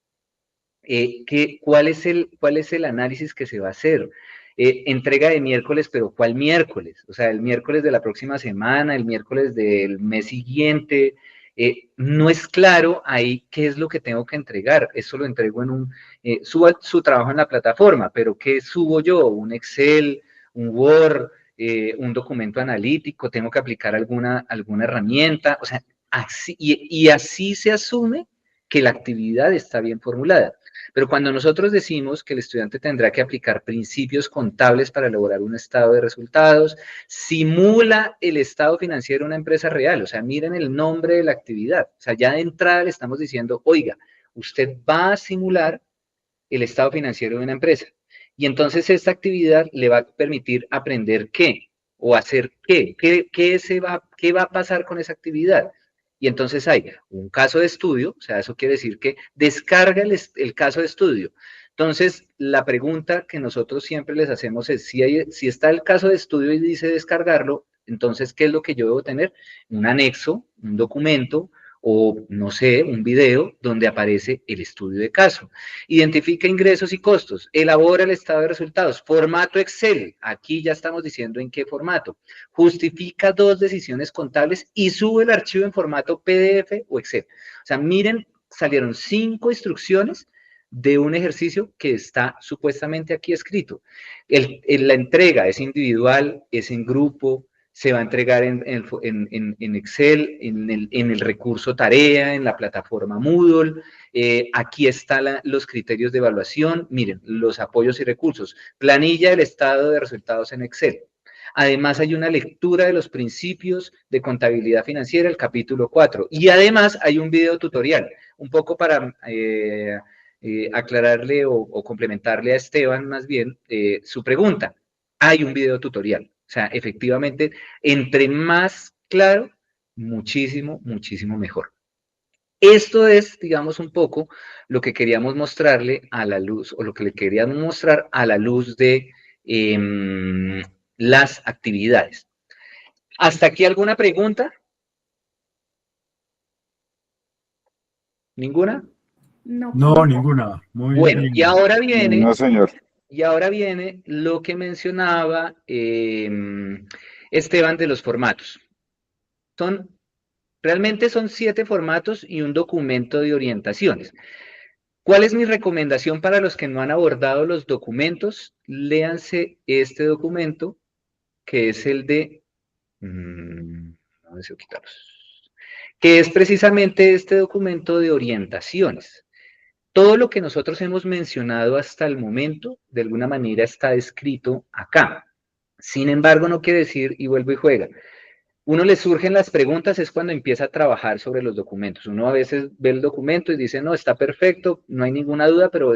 ¿Cuál es el análisis que se va a hacer? Entrega de miércoles, pero ¿cuál miércoles? O sea, el miércoles de la próxima semana, el miércoles del mes siguiente. No es claro ahí qué es lo que tengo que entregar. Eso lo entrego suba su trabajo en la plataforma, pero ¿qué subo yo? ¿Un Excel, un Word, un documento analítico? ¿Tengo que aplicar alguna herramienta? O sea, y así se asume que la actividad está bien formulada. Pero cuando nosotros decimos que el estudiante tendrá que aplicar principios contables para elaborar un estado de resultados, simula el estado financiero de una empresa real. O sea, miren el nombre de la actividad. O sea, ya de entrada le estamos diciendo, oiga, usted va a simular el estado financiero de una empresa. Y entonces esta actividad le va a permitir aprender qué o hacer qué va a pasar con esa actividad. Y entonces hay un caso de estudio, o sea, eso quiere decir que descarga el caso de estudio. Entonces, la pregunta que nosotros siempre les hacemos es, si está el caso de estudio y dice descargarlo, entonces, ¿qué es lo que yo debo tener? Un anexo, un documento o, no sé, un video donde aparece el estudio de caso. Identifica ingresos y costos, elabora el estado de resultados, formato Excel, aquí ya estamos diciendo en qué formato, justifica 2 decisiones contables y sube el archivo en formato PDF o Excel. O sea, miren, salieron 5 instrucciones de un ejercicio que está supuestamente aquí escrito. La entrega es individual, es en grupo, se va a entregar en Excel, en el recurso tarea, en la plataforma Moodle. Aquí están los criterios de evaluación. Miren, los apoyos y recursos. Planilla del estado de resultados en Excel. Además, hay una lectura de los principios de contabilidad financiera, el capítulo 4. Y además, hay un video tutorial, un poco para aclararle o complementarle a Esteban más bien su pregunta. Hay un video tutorial. O sea, efectivamente, entre más claro, muchísimo, muchísimo mejor. Esto es, digamos, un poco lo que queríamos mostrarle a la luz, o lo que le queríamos mostrar a la luz de las actividades. ¿Hasta aquí alguna pregunta? ¿Ninguna? No, No, ninguna. Muy Bueno, y bien. ahora No, señor. viene lo que mencionaba Esteban de los formatos. Realmente son 7 formatos y un documento de orientaciones. ¿Cuál es mi recomendación para los que no han abordado los documentos? Léanse este documento, que es el de... no deseo quitarlos. Que es precisamente este documento de orientaciones. Todo lo que nosotros hemos mencionado hasta el momento, de alguna manera está escrito acá. Sin embargo, no quiere decir, y vuelvo y juega, uno le surgen las preguntas es cuando empieza a trabajar sobre los documentos. Uno a veces ve el documento y dice, no, está perfecto, no hay ninguna duda, pero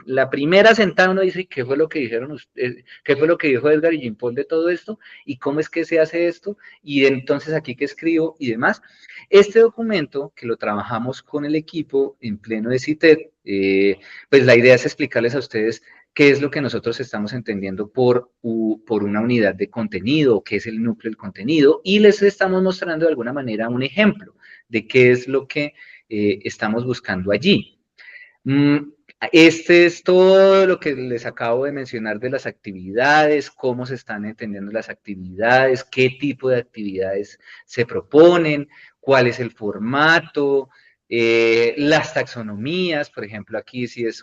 la primera sentada uno dice, ¿qué fue lo que dijeron ustedes? ¿Qué fue lo que dijo Edgar y Jean Paul de todo esto? ¿Y cómo es que se hace esto? Y entonces aquí que escribo y demás. Este documento, que lo trabajamos con el equipo en pleno de CITED, pues la idea es explicarles a ustedes qué es lo que nosotros estamos entendiendo por una unidad de contenido, qué es el núcleo del contenido, y les estamos mostrando de alguna manera un ejemplo de qué es lo que estamos buscando allí. Este es todo lo que les acabo de mencionar de las actividades, cómo se están entendiendo las actividades, qué tipo de actividades se proponen, cuál es el formato, las taxonomías, por ejemplo, aquí si es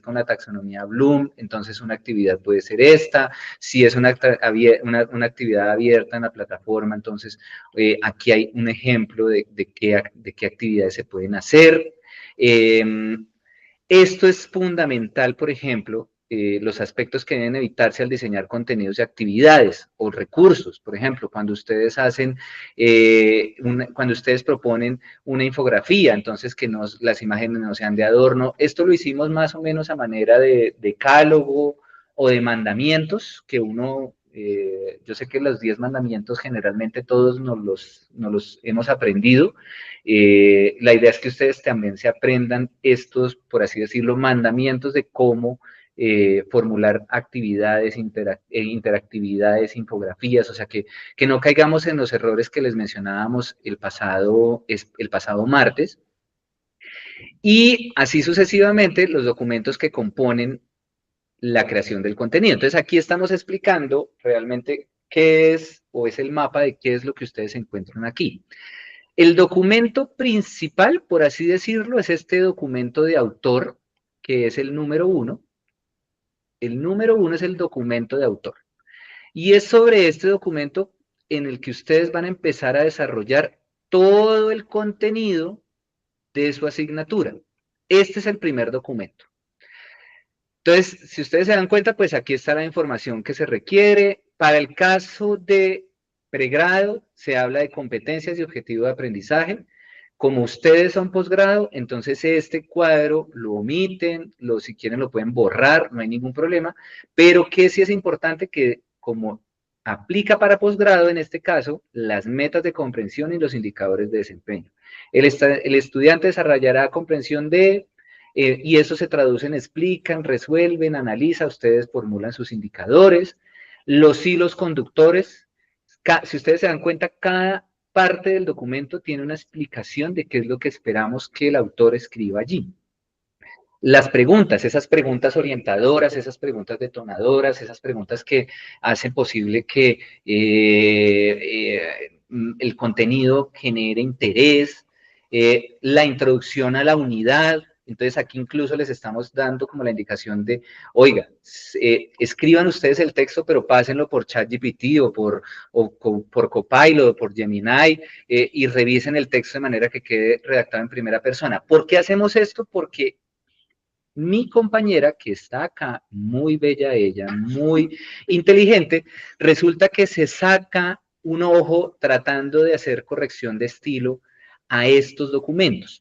con la taxonomía Bloom, entonces una actividad puede ser esta, si es una actividad abierta en la plataforma, entonces aquí hay un ejemplo de qué actividades se pueden hacer. Esto es fundamental, por ejemplo, los aspectos que deben evitarse al diseñar contenidos de actividades o recursos. Por ejemplo, cuando ustedes cuando ustedes proponen una infografía, entonces que las imágenes no sean de adorno. Esto lo hicimos más o menos a manera de decálogo o de mandamientos que yo sé que los 10 mandamientos generalmente todos nos los hemos aprendido. La idea es que ustedes también se aprendan estos, por así decirlo, mandamientos de cómo formular actividades, interactividades, infografías, o sea, que no caigamos en los errores que les mencionábamos el pasado martes. Y así sucesivamente los documentos que componen la creación del contenido. Entonces aquí estamos explicando realmente qué es o es el mapa de qué es lo que ustedes encuentran aquí. El documento principal, por así decirlo, es este documento de autor, que es el número 1. El número 1 es el documento de autor. Y es sobre este documento en el que ustedes van a empezar a desarrollar todo el contenido de su asignatura. Este es el primer documento. Entonces, si ustedes se dan cuenta, pues aquí está la información que se requiere. Para el caso de pregrado, se habla de competencias y objetivos de aprendizaje. Como ustedes son posgrado, entonces este cuadro lo omiten, si quieren lo pueden borrar, no hay ningún problema, pero que sí es importante que como aplica para posgrado, en este caso, las metas de comprensión y los indicadores de desempeño. El estudiante desarrollará comprensión y eso se traduce en explican, resuelven, analiza, ustedes formulan sus indicadores, los hilos conductores. Si ustedes se dan cuenta, cada parte del documento tiene una explicación de qué es lo que esperamos que el autor escriba allí. Las preguntas, esas preguntas orientadoras, esas preguntas detonadoras, esas preguntas que hacen posible que el contenido genere interés, la introducción a la unidad. Entonces aquí incluso les estamos dando como la indicación de, oiga, escriban ustedes el texto, pero pásenlo por ChatGPT o por Copilot o por Gemini y revisen el texto de manera que quede redactado en primera persona. ¿Por qué hacemos esto? Porque mi compañera, que está acá, muy bella ella, muy inteligente, resulta que se saca un ojo tratando de hacer corrección de estilo a estos documentos.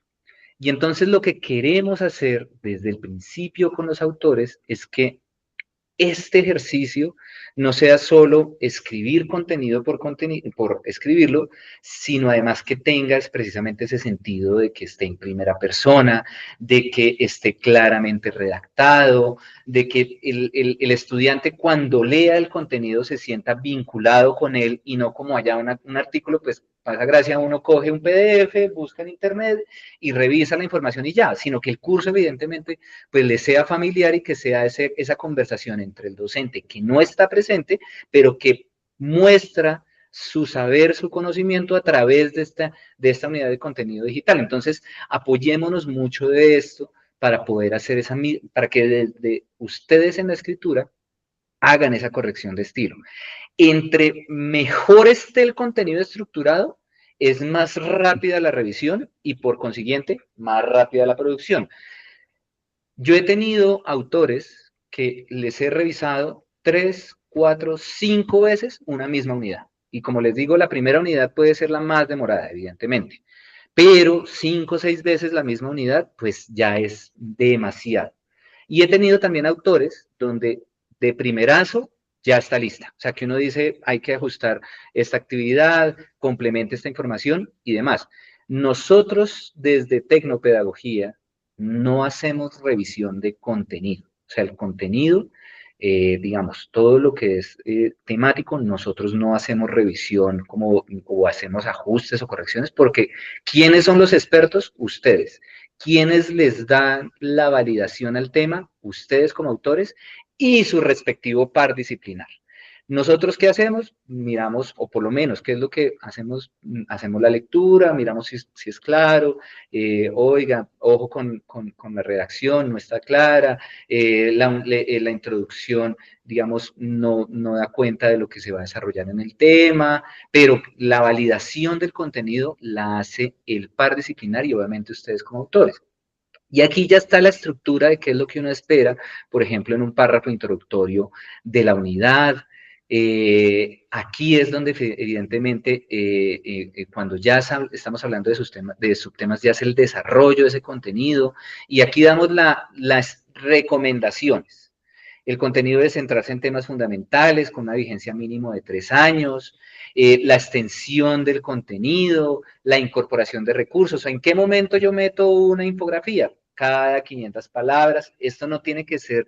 Y entonces lo que queremos hacer desde el principio con los autores es que este ejercicio no sea solo escribir contenido por escribirlo, sino además que tengas precisamente ese sentido de que esté en primera persona, de que esté claramente redactado, de que el estudiante cuando lea el contenido se sienta vinculado con él y no como haya un artículo, pues pasa gracia, uno coge un PDF, busca en internet y revisa la información y ya, sino que el curso evidentemente pues le sea familiar y que sea esa conversación entre el docente que no está presente, pero que muestra su saber, su conocimiento a través de esta unidad de contenido digital. Entonces, apoyémonos mucho de esto para poder hacer para que desde ustedes en la escritura hagan esa corrección de estilo. Entre mejor esté el contenido estructurado, es más rápida la revisión y por consiguiente, más rápida la producción. Yo he tenido autores que les he revisado 3, 4, 5 veces una misma unidad. Y como les digo, la primera unidad puede ser la más demorada, evidentemente. Pero 5 o 6 veces la misma unidad, pues ya es demasiado. Y he tenido también autores donde de primerazo ya está lista. O sea, que uno dice, hay que ajustar esta actividad, complemente esta información y demás. Nosotros desde Tecnopedagogía no hacemos revisión de contenido. O sea, el contenido, digamos, todo lo que es temático, nosotros no hacemos revisión o hacemos ajustes o correcciones, porque ¿quiénes son los expertos? Ustedes. ¿Quiénes les dan la validación al tema? Ustedes como autores y su respectivo par disciplinar. ¿Nosotros qué hacemos? Miramos, o por lo menos, ¿qué es lo que hacemos? Hacemos la lectura, miramos si es claro, oiga, ojo con la redacción, no está clara, la introducción, digamos, no da cuenta de lo que se va a desarrollar en el tema, pero la validación del contenido la hace el par disciplinar y obviamente ustedes como autores. Y aquí ya está la estructura de qué es lo que uno espera, por ejemplo, en un párrafo introductorio de la unidad. Aquí es donde evidentemente cuando ya estamos hablando de subtemas, ya es el desarrollo de ese contenido y aquí damos las recomendaciones. El contenido debe centrarse en temas fundamentales con una vigencia mínimo de 3 años, la extensión del contenido, la incorporación de recursos. ¿En qué momento yo meto una infografía? Cada 500 palabras. Esto no tiene que ser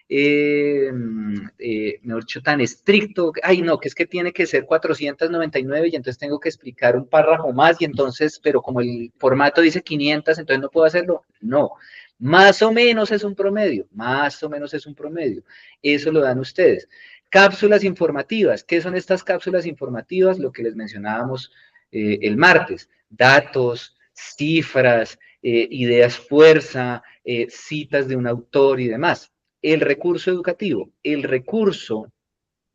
mejor dicho, tan estricto, ay no, que es que tiene que ser 499 y entonces tengo que explicar un párrafo más y entonces, pero como el formato dice 500, entonces no puedo hacerlo. No, más o menos es un promedio, más o menos es un promedio. Eso lo dan ustedes. Cápsulas informativas. ¿Qué son estas cápsulas informativas? Lo que les mencionábamos el martes. Datos, cifras, ideas fuerza, citas de un autor y demás. El recurso educativo. El recurso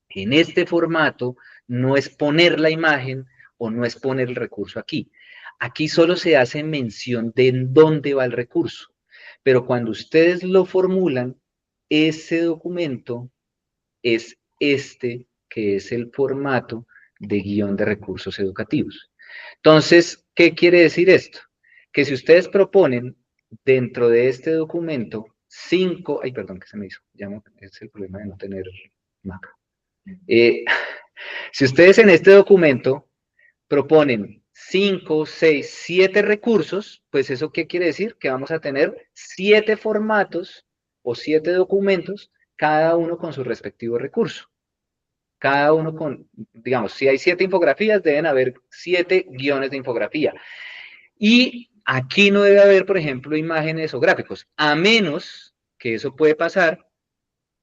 en este formato no es poner la imagen o no es poner el recurso aquí. Aquí solo se hace mención de en dónde va el recurso. Pero cuando ustedes lo formulan, ese documento es este, que es el formato de guión de recursos educativos. Entonces, ¿qué quiere decir esto? Que si ustedes proponen dentro de este documento 5, ay, perdón, que se me hizo, ya no, es el problema de no tener Mac. Si ustedes en este documento proponen 5, 6, 7 recursos, pues ¿eso qué quiere decir? Que vamos a tener 7 formatos o 7 documentos, cada uno con su respectivo recurso. Cada uno con, digamos, si hay 7 infografías, deben haber 7 guiones de infografía. Y aquí no debe haber, por ejemplo, imágenes o gráficos, a menos que eso puede pasar,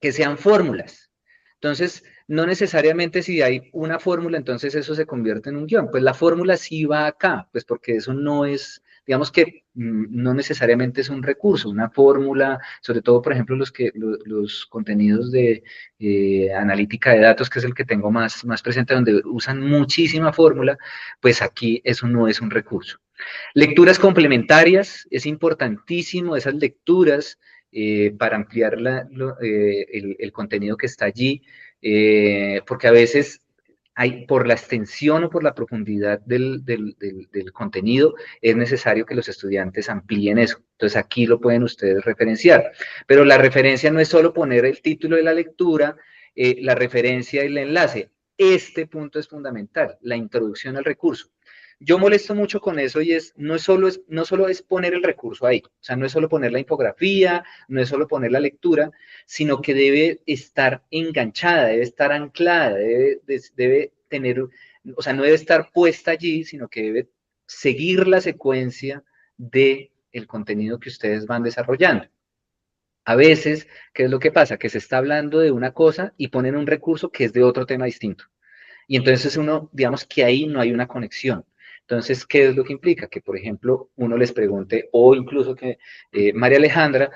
que sean fórmulas. Entonces, no necesariamente si hay una fórmula, entonces eso se convierte en un guión. Pues la fórmula sí va acá, pues porque eso no es, digamos que no necesariamente es un recurso, una fórmula, sobre todo, por ejemplo, los contenidos de analítica de datos, que es el que tengo más presente, donde usan muchísima fórmula, pues aquí eso no es un recurso. Lecturas complementarias, es importantísimo esas lecturas para ampliar el contenido que está allí, porque a veces por la extensión o por la profundidad del contenido, es necesario que los estudiantes amplíen eso. Entonces aquí lo pueden ustedes referenciar. Pero la referencia no es solo poner el título de la lectura, la referencia y el enlace. Este punto es fundamental, la introducción al recurso. Yo molesto mucho con eso y no solo es poner el recurso ahí, o sea, no es solo poner la infografía, no es solo poner la lectura, sino que debe estar enganchada, debe estar anclada, debe tener, o sea, no debe estar puesta allí, sino que debe seguir la secuencia del contenido que ustedes van desarrollando. A veces, ¿qué es lo que pasa? Que se está hablando de una cosa y ponen un recurso que es de otro tema distinto. Y entonces uno, digamos que ahí no hay una conexión. Entonces, ¿qué es lo que implica? Que, por ejemplo, uno les pregunte, o incluso que María Alejandra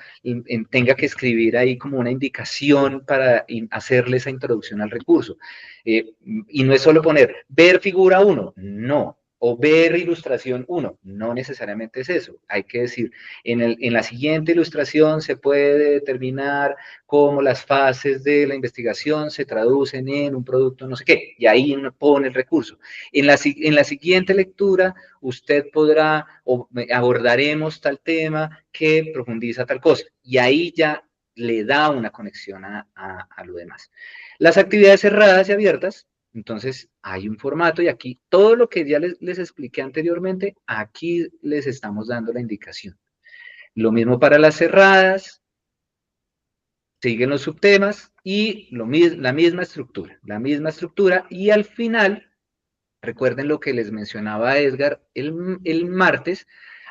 tenga que escribir ahí como una indicación para hacerle esa introducción al recurso. Y no es solo poner, ver figura 1, no. O ver ilustración 1, no necesariamente es eso. Hay que decir, en la siguiente ilustración se puede determinar cómo las fases de la investigación se traducen en un producto no sé qué, y ahí uno pone el recurso. En la siguiente lectura, usted podrá, o abordaremos tal tema que profundiza tal cosa, y ahí ya le da una conexión a lo demás. Las actividades cerradas y abiertas, entonces hay un formato y aquí todo lo que ya les expliqué anteriormente, aquí les estamos dando la indicación. Lo mismo para las cerradas, siguen los subtemas y la misma estructura y al final, recuerden lo que les mencionaba Edgar el martes,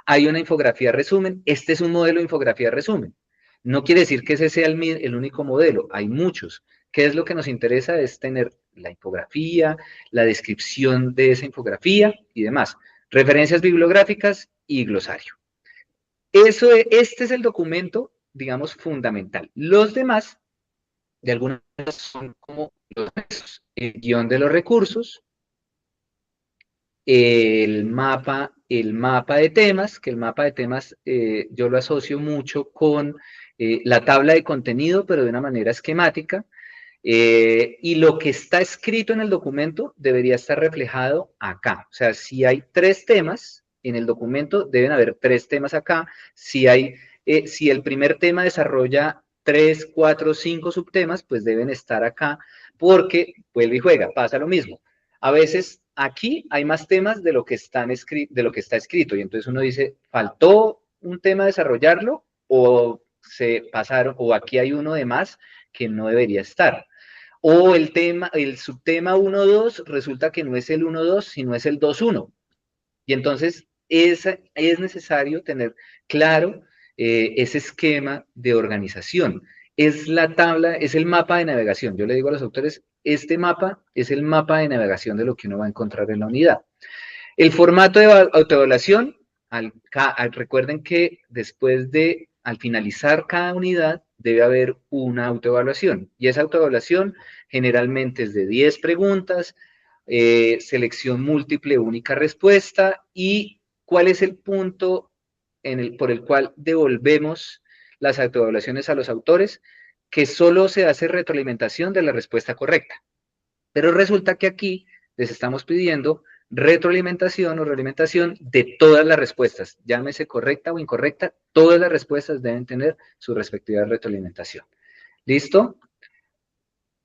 hay una infografía resumen, este es un modelo de infografía resumen, no quiere decir que ese sea el único modelo, hay muchos. ¿Qué es lo que nos interesa? Es tener la infografía, la descripción de esa infografía y demás, referencias bibliográficas y glosario. Este es el documento, digamos, fundamental. Los demás, de alguna manera, son como los nexos. El guión de los recursos, el mapa de temas, que el mapa de temas yo lo asocio mucho con la tabla de contenido, pero de una manera esquemática, y lo que está escrito en el documento debería estar reflejado acá. O sea, si hay 3 temas en el documento, deben haber 3 temas acá. Si el primer tema desarrolla 3, 4, 5 subtemas, pues deben estar acá, porque vuelve y juega, pasa lo mismo. A veces aquí hay más temas de lo que está escrito, y entonces uno dice, ¿faltó un tema desarrollarlo? O se pasaron, o aquí hay uno de más que no debería estar. O el subtema 1.2 resulta que no es el 1.2, sino es el 2.1. Y entonces es necesario tener claro ese esquema de organización. Es la tabla, es el mapa de navegación. Yo le digo a los autores, este mapa es el mapa de navegación de lo que uno va a encontrar en la unidad. El formato de autoevaluación, recuerden que al finalizar cada unidad, debe haber una autoevaluación. Y esa autoevaluación generalmente es de 10 preguntas, selección múltiple, única respuesta, y cuál es el punto por el cual devolvemos las autoevaluaciones a los autores, que solo se hace retroalimentación de la respuesta correcta. Pero resulta que aquí les estamos pidiendo retroalimentación o realimentación de todas las respuestas, llámese correcta o incorrecta, todas las respuestas deben tener su respectiva retroalimentación. ¿Listo?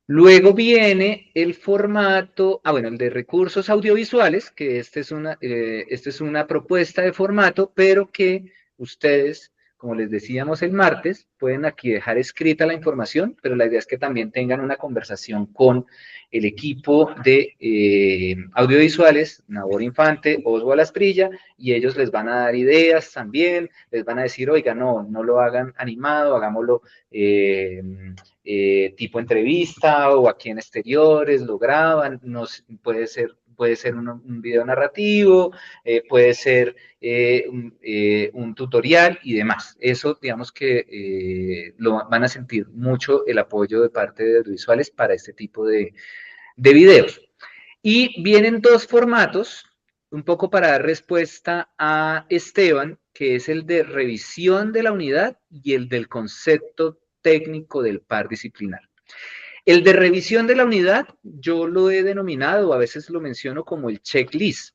Luego viene el formato, el de recursos audiovisuales, que esta es una propuesta de formato, pero que ustedes, como les decíamos el martes, pueden aquí dejar escrita la información, pero la idea es que también tengan una conversación con el equipo de audiovisuales, Nabor Infante, Oswald Asprilla, y ellos les van a dar ideas también, les van a decir, oiga, no lo hagan animado, hagámoslo tipo entrevista o aquí en exteriores, lo graban, puede ser un video narrativo, puede ser un tutorial y demás. Eso, digamos que lo van a sentir mucho el apoyo de parte de audiovisuales para este tipo de videos. Y vienen 2 formatos, un poco para dar respuesta a Esteban, que es el de revisión de la unidad y el del concepto técnico del par disciplinar. El de revisión de la unidad, yo lo he denominado, a veces lo menciono como el checklist.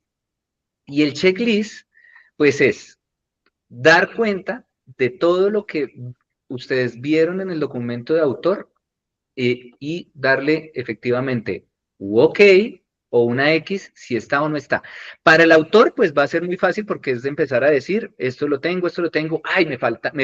Y el checklist, pues es dar cuenta de todo lo que ustedes vieron en el documento de autor y darle efectivamente un OK o una X si está o no está. Para el autor, pues va a ser muy fácil porque es de empezar a decir, esto lo tengo, ay, me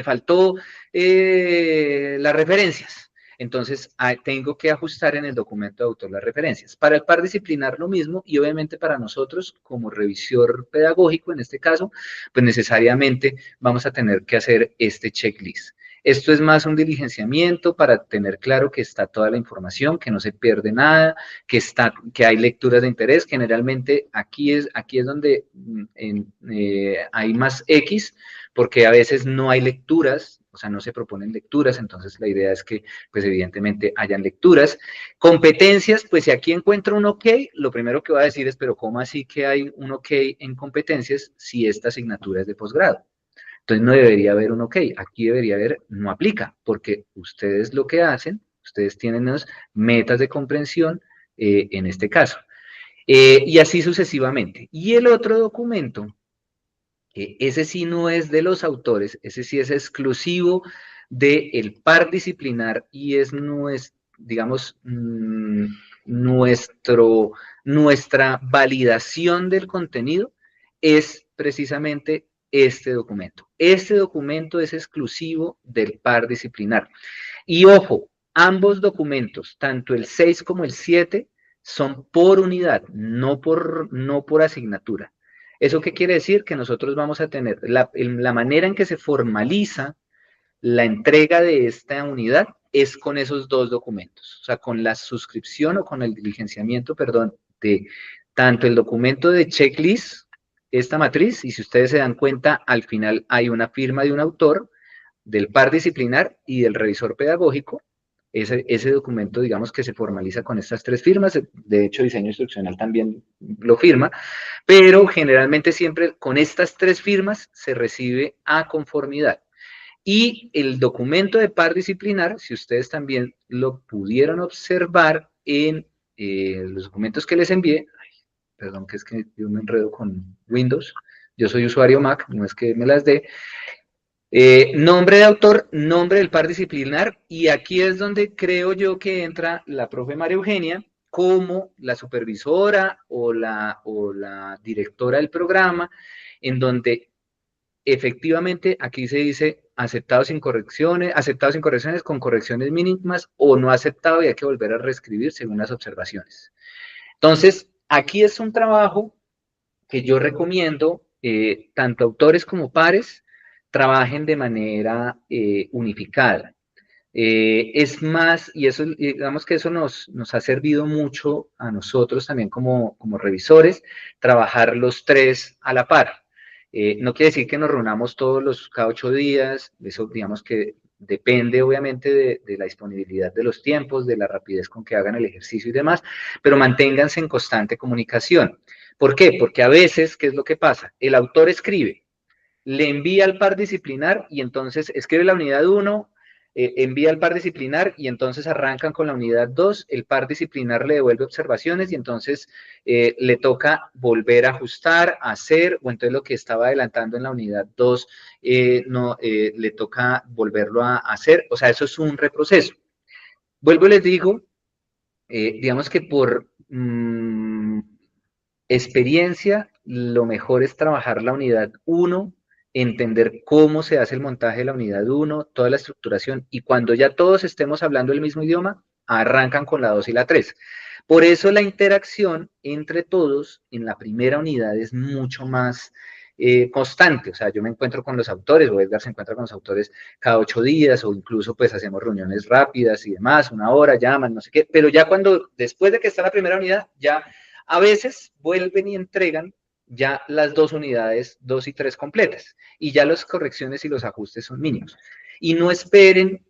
faltó las referencias. Entonces, tengo que ajustar en el documento de autor las referencias. Para el par disciplinar lo mismo y obviamente para nosotros como revisor pedagógico, en este caso, pues necesariamente vamos a tener que hacer este checklist. Esto es más un diligenciamiento para tener claro que está toda la información, que no se pierde nada, que hay lecturas de interés. Generalmente aquí es donde hay más X, porque a veces no hay lecturas, o sea, no se proponen lecturas, entonces la idea es que, pues evidentemente, hayan lecturas. Competencias, pues si aquí encuentro un OK, lo primero que voy a decir es, pero ¿cómo así que hay un OK en competencias si esta asignatura es de posgrado? Entonces no debería haber un OK, aquí debería haber no aplica, porque ustedes lo que hacen, ustedes tienen unas metas de comprensión en este caso. Y así sucesivamente. Y el otro documento, ese sí no es de los autores, ese sí es exclusivo del par disciplinar y es digamos, nuestra validación del contenido es precisamente este documento. Este documento es exclusivo del par disciplinar. Y ojo, ambos documentos, tanto el 6 como el 7, son por unidad, no por asignatura. ¿Eso qué quiere decir? Que nosotros vamos a tener la manera en que se formaliza la entrega de esta unidad es con esos dos documentos, o sea, con la suscripción o con el diligenciamiento, perdón, de tanto el documento de checklist, esta matriz, y si ustedes se dan cuenta, al final hay una firma de un autor, del par disciplinar y del revisor pedagógico. Ese documento, digamos que se formaliza con estas tres firmas, de hecho diseño instruccional también lo firma, pero generalmente siempre con estas tres firmas se recibe a conformidad. Y el documento de par disciplinar, si ustedes también lo pudieron observar en los documentos que les envié, perdón que es que yo me enredo con Windows, yo soy usuario Mac, no es que me las dé, nombre de autor, nombre del par disciplinar, y aquí es donde creo yo que entra la profe María Eugenia como la supervisora o la directora del programa, en donde efectivamente aquí se dice aceptado sin correcciones, con correcciones mínimas o no aceptado y hay que volver a reescribir según las observaciones. Entonces, aquí es un trabajo que yo recomiendo, tanto autores como pares, trabajen de manera unificada. Es más, y eso, digamos que eso nos ha servido mucho a nosotros también como revisores, trabajar los tres a la par. No quiere decir que nos reunamos cada 8 días, eso digamos que depende obviamente de la disponibilidad de los tiempos, de la rapidez con que hagan el ejercicio y demás, pero manténganse en constante comunicación. ¿Por qué? Porque a veces, ¿qué es lo que pasa? El autor escribe, le envía al par disciplinar y entonces escribe la unidad 1, envía al par disciplinar y entonces arrancan con la unidad 2, el par disciplinar le devuelve observaciones y entonces le toca volver a ajustar, hacer, o entonces lo que estaba adelantando en la unidad 2 le toca volverlo a hacer, o sea, eso es un reproceso. Vuelvo y les digo, digamos que por experiencia, lo mejor es trabajar la unidad 1, entender cómo se hace el montaje de la unidad 1, toda la estructuración, y cuando ya todos estemos hablando el mismo idioma, arrancan con la 2 y la 3. Por eso la interacción entre todos en la primera unidad es mucho más constante, o sea, yo me encuentro con los autores, o Edgar se encuentra con los autores cada 8 días, o incluso pues hacemos reuniones rápidas y demás, 1 hora, llaman, no sé qué, pero ya después de que está la primera unidad, ya a veces vuelven y entregan ya las 2 unidades, 2 y 3 completas, y ya las correcciones y los ajustes son mínimos. Y no esperen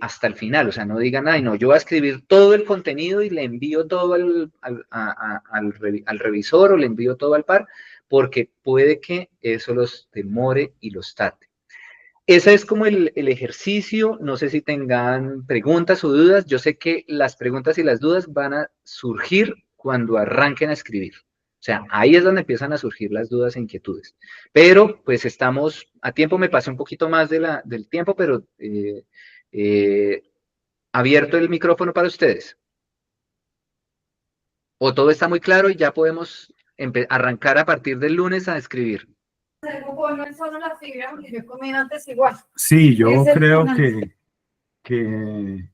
hasta el final, o sea, no digan, ay, no, yo voy a escribir todo el contenido y le envío todo al revisor o le envío todo al par, porque puede que eso los demore y los tate. ese es como el ejercicio. No sé si tengan preguntas o dudas. Yo sé que las preguntas y las dudas van a surgir cuando arranquen a escribir. O sea, ahí es donde empiezan a surgir las dudas e inquietudes. Pero pues estamos a tiempo, me pasé un poquito más del tiempo, pero eh, abierto el micrófono para ustedes. O todo está muy claro y ya podemos arrancar a partir del lunes a escribir. No es solo la fibra, porque yo he comido antes igual. Sí, yo Es el creo tonante. que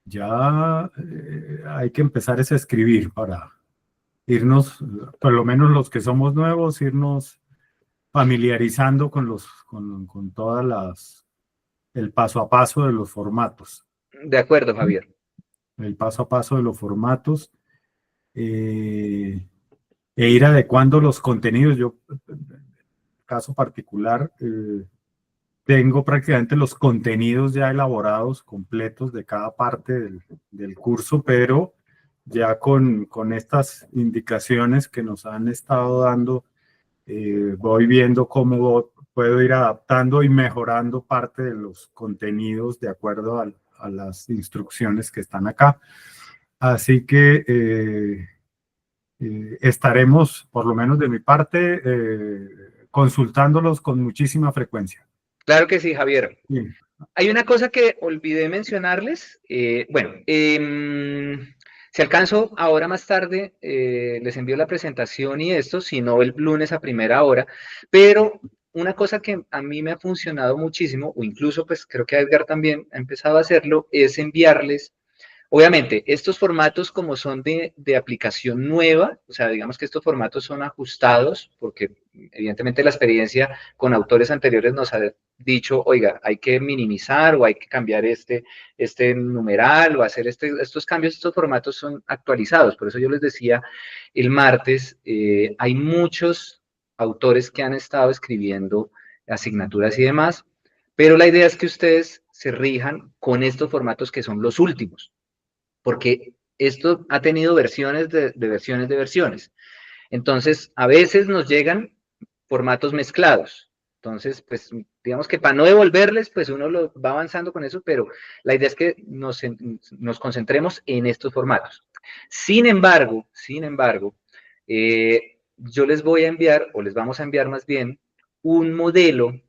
ya hay que empezar es a escribir para irnos, por lo menos los que somos nuevos, irnos familiarizando con todas el paso a paso de los formatos. De acuerdo, Javier. El paso a paso de los formatos e ir adecuando los contenidos. Yo, caso particular, tengo prácticamente los contenidos ya elaborados, completos de cada parte del curso, pero ya con estas indicaciones que nos han estado dando, voy viendo cómo puedo ir adaptando y mejorando parte de los contenidos de acuerdo a las instrucciones que están acá. Así que estaremos, por lo menos de mi parte, consultándolos con muchísima frecuencia. Claro que sí, Javier. Sí. Hay una cosa que olvidé mencionarles. Bueno, si alcanzo ahora más tarde, les envío la presentación y esto, si no el lunes a primera hora, pero una cosa que a mí me ha funcionado muchísimo, o incluso pues creo que a Edgar también ha empezado a hacerlo, es enviarles. Obviamente, estos formatos como son de aplicación nueva, o sea, digamos que estos formatos son ajustados, porque evidentemente la experiencia con autores anteriores nos ha dicho, oiga, hay que minimizar o hay que cambiar este numeral o hacer estos cambios, estos formatos son actualizados. Por eso yo les decía el martes, hay muchos autores que han estado escribiendo asignaturas y demás, pero la idea es que ustedes se rijan con estos formatos que son los últimos, porque esto ha tenido versiones de versiones de versiones. Entonces, a veces nos llegan formatos mezclados. Entonces, pues, digamos que para no devolverles, pues uno lo va avanzando con eso, pero la idea es que nos concentremos en estos formatos. Sin embargo, yo les voy a enviar, o les vamos a enviar más bien, un modelo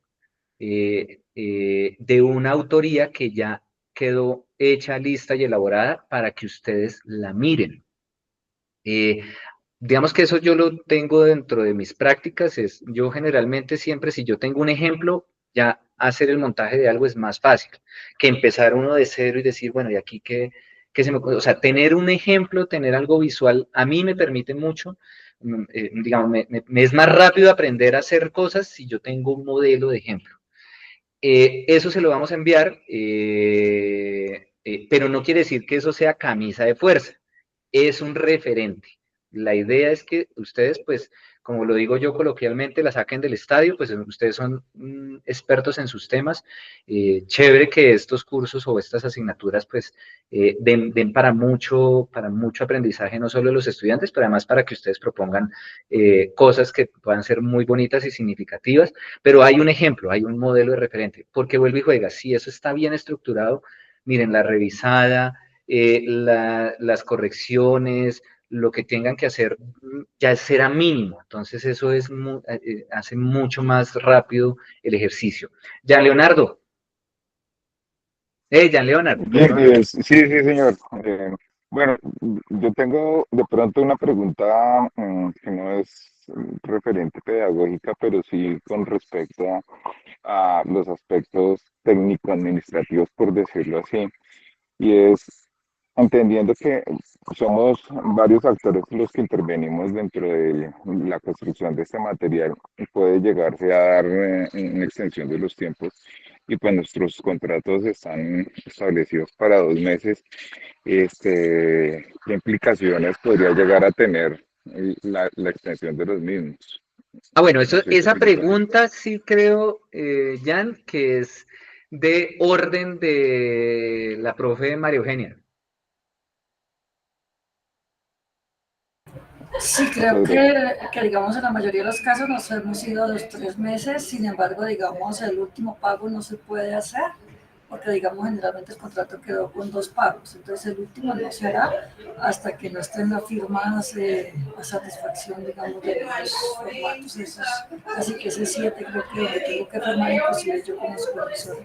de una autoría que ya quedó hecha, lista y elaborada para que ustedes la miren. Eh, digamos que eso yo lo tengo dentro de mis prácticas. Yo generalmente siempre, si yo tengo un ejemplo, ya hacer el montaje de algo es más fácil que empezar uno de cero y decir, bueno, ¿y aquí qué se me ocurre? O sea, tener un ejemplo, tener algo visual, a mí me permite mucho, digamos, me es más rápido aprender a hacer cosas si yo tengo un modelo de ejemplo. Eso se lo vamos a enviar, pero no quiere decir que eso sea camisa de fuerza, es un referente. La idea es que ustedes, pues, como lo digo yo coloquialmente, la saquen del estadio, pues ustedes son expertos en sus temas. Chévere que estos cursos o estas asignaturas, pues, den para mucho aprendizaje, no solo de los estudiantes, pero además para que ustedes propongan cosas que puedan ser muy bonitas y significativas. Pero hay un ejemplo, hay un modelo de referente, porque vuelve y juega. Si eso está bien estructurado, miren, la revisada, las correcciones, lo que tengan que hacer ya será mínimo. Entonces eso hace mucho más rápido el ejercicio. Jean Leonardo. Jean Leonardo, perdón. Sí, sí, señor. Bueno, yo tengo de pronto una pregunta que no es referente pedagógica, pero sí con respecto a los aspectos técnico-administrativos, por decirlo así. Y es entendiendo que somos varios actores los que intervenimos dentro de la construcción de este material, y puede llegarse a dar una extensión de los tiempos, y pues nuestros contratos están establecidos para 2 meses. ¿Qué implicaciones podría llegar a tener la extensión de los mismos? Bueno, No sé qué esa opinión. pregunta sí creo, Jan, que es de orden de la profe María Eugenia. Sí, creo que digamos en la mayoría de los casos nos hemos ido a los 3 meses, sin embargo, digamos, el último pago no se puede hacer, porque digamos generalmente el contrato quedó con 2 pagos, entonces el último no se hará hasta que no estén las firmas a satisfacción, digamos, de los formatos esos. Así que ese 7 creo que lo tengo que firmar inclusive yo como supervisor.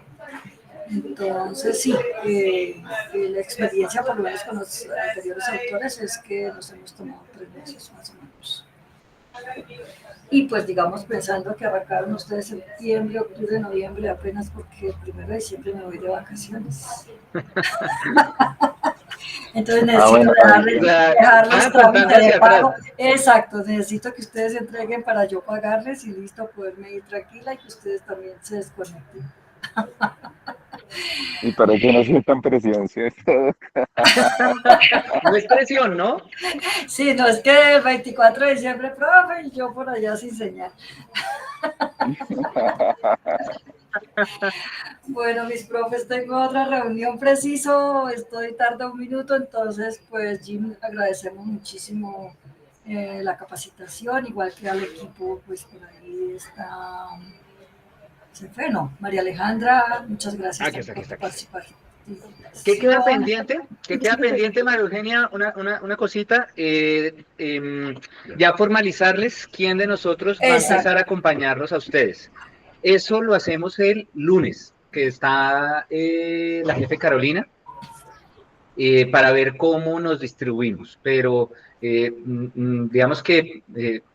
Entonces, sí, la experiencia, por lo menos con los anteriores autores, es que nos hemos tomado 3 meses más o menos. Y pues, digamos, pensando que arrancaron ustedes en septiembre, octubre, noviembre, apenas porque el 1 de diciembre me voy de vacaciones. Entonces necesito dejarles trámite de pago. Exacto, necesito que ustedes entreguen para yo pagarles y listo, poderme ir tranquila y que ustedes también se desconecten. Y para que no sientan presión, ¿cierto? No es presión, ¿no? Sí, no es que el 24 de diciembre, profe, y yo por allá sin señal. Bueno, mis profes, tengo otra reunión preciso, estoy tarde 1 minuto, entonces, pues, Jim, agradecemos muchísimo la capacitación, igual que al equipo, pues, por ahí está, se fue, ¿no? María Alejandra, muchas gracias por participar. ¿Qué queda pendiente? ¿Qué queda pendiente, María Eugenia? Una cosita, ya formalizarles quién de nosotros va a empezar a acompañarlos a ustedes. Eso lo hacemos el lunes, que está la jefe Carolina, para ver cómo nos distribuimos. Pero digamos que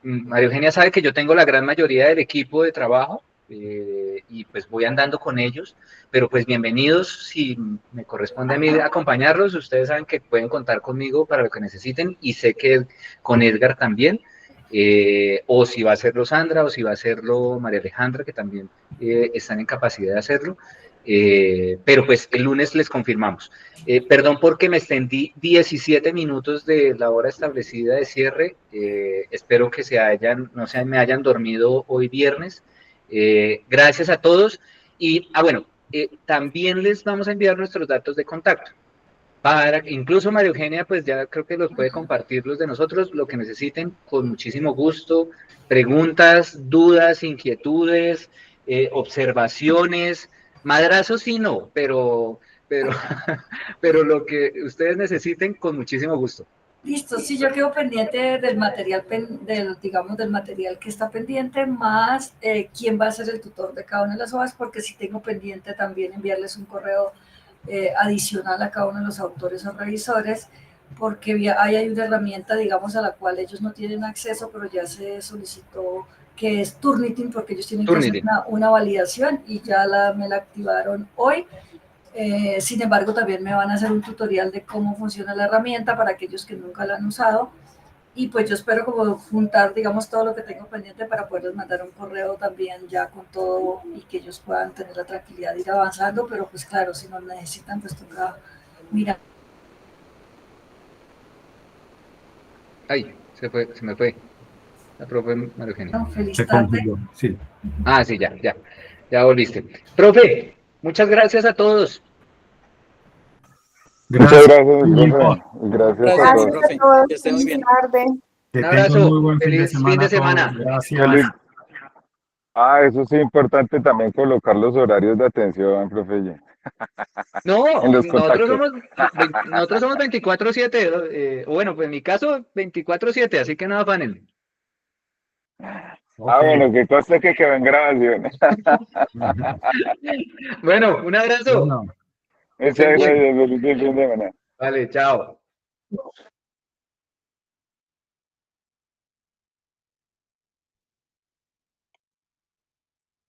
María Eugenia sabe que yo tengo la gran mayoría del equipo de trabajo, y pues voy andando con ellos, pero pues bienvenidos, si me corresponde a mí acompañarlos, ustedes saben que pueden contar conmigo para lo que necesiten, y sé que con Edgar también, o si va a hacerlo Sandra, o si va a hacerlo María Alejandra, que también están en capacidad de hacerlo, pero pues el lunes les confirmamos. Perdón porque me extendí 17 minutos de la hora establecida de cierre, espero que no se me hayan dormido hoy viernes. Gracias a todos y bueno, también les vamos a enviar nuestros datos de contacto para incluso María Eugenia pues ya creo que los puede compartir los de nosotros, lo que necesiten con muchísimo gusto, preguntas, dudas, inquietudes, observaciones, madrazos sí no, pero pero lo que ustedes necesiten con muchísimo gusto. Listo, sí, yo quedo pendiente del material, digamos, del material que está pendiente, más quién va a ser el tutor de cada una de las hojas, porque sí tengo pendiente también enviarles un correo adicional a cada uno de los autores o revisores, porque hay una herramienta, digamos, a la cual ellos no tienen acceso, pero ya se solicitó, que es Turnitin, porque ellos tienen que hacer una validación y ya me la activaron hoy. Sin embargo, también me van a hacer un tutorial de cómo funciona la herramienta para aquellos que nunca la han usado. Y pues yo espero como juntar, digamos, todo lo que tengo pendiente para poderles mandar un correo también ya con todo y que ellos puedan tener la tranquilidad de ir avanzando. Pero pues claro, si nos necesitan, pues toca mirar. Ay, se me fue. La profe María Eugenia. Feliz tarde. Sí. Ah, sí, ya volviste. Profe, muchas gracias a todos. Muchas gracias, profe. Gracias a todos. Profe. Que esté muy bien. Un abrazo, muy buen feliz fin de semana. Gracias. Eso sí es importante también colocar los horarios de atención, profe. No, En los nosotros contactos. somos 24/7, bueno, pues en mi caso 24/7, así que no afanen. Bueno, que conste que quedó en grabación. Bueno, un abrazo. Bueno. Muchas gracias, feliz fin de semana. Vale, chao.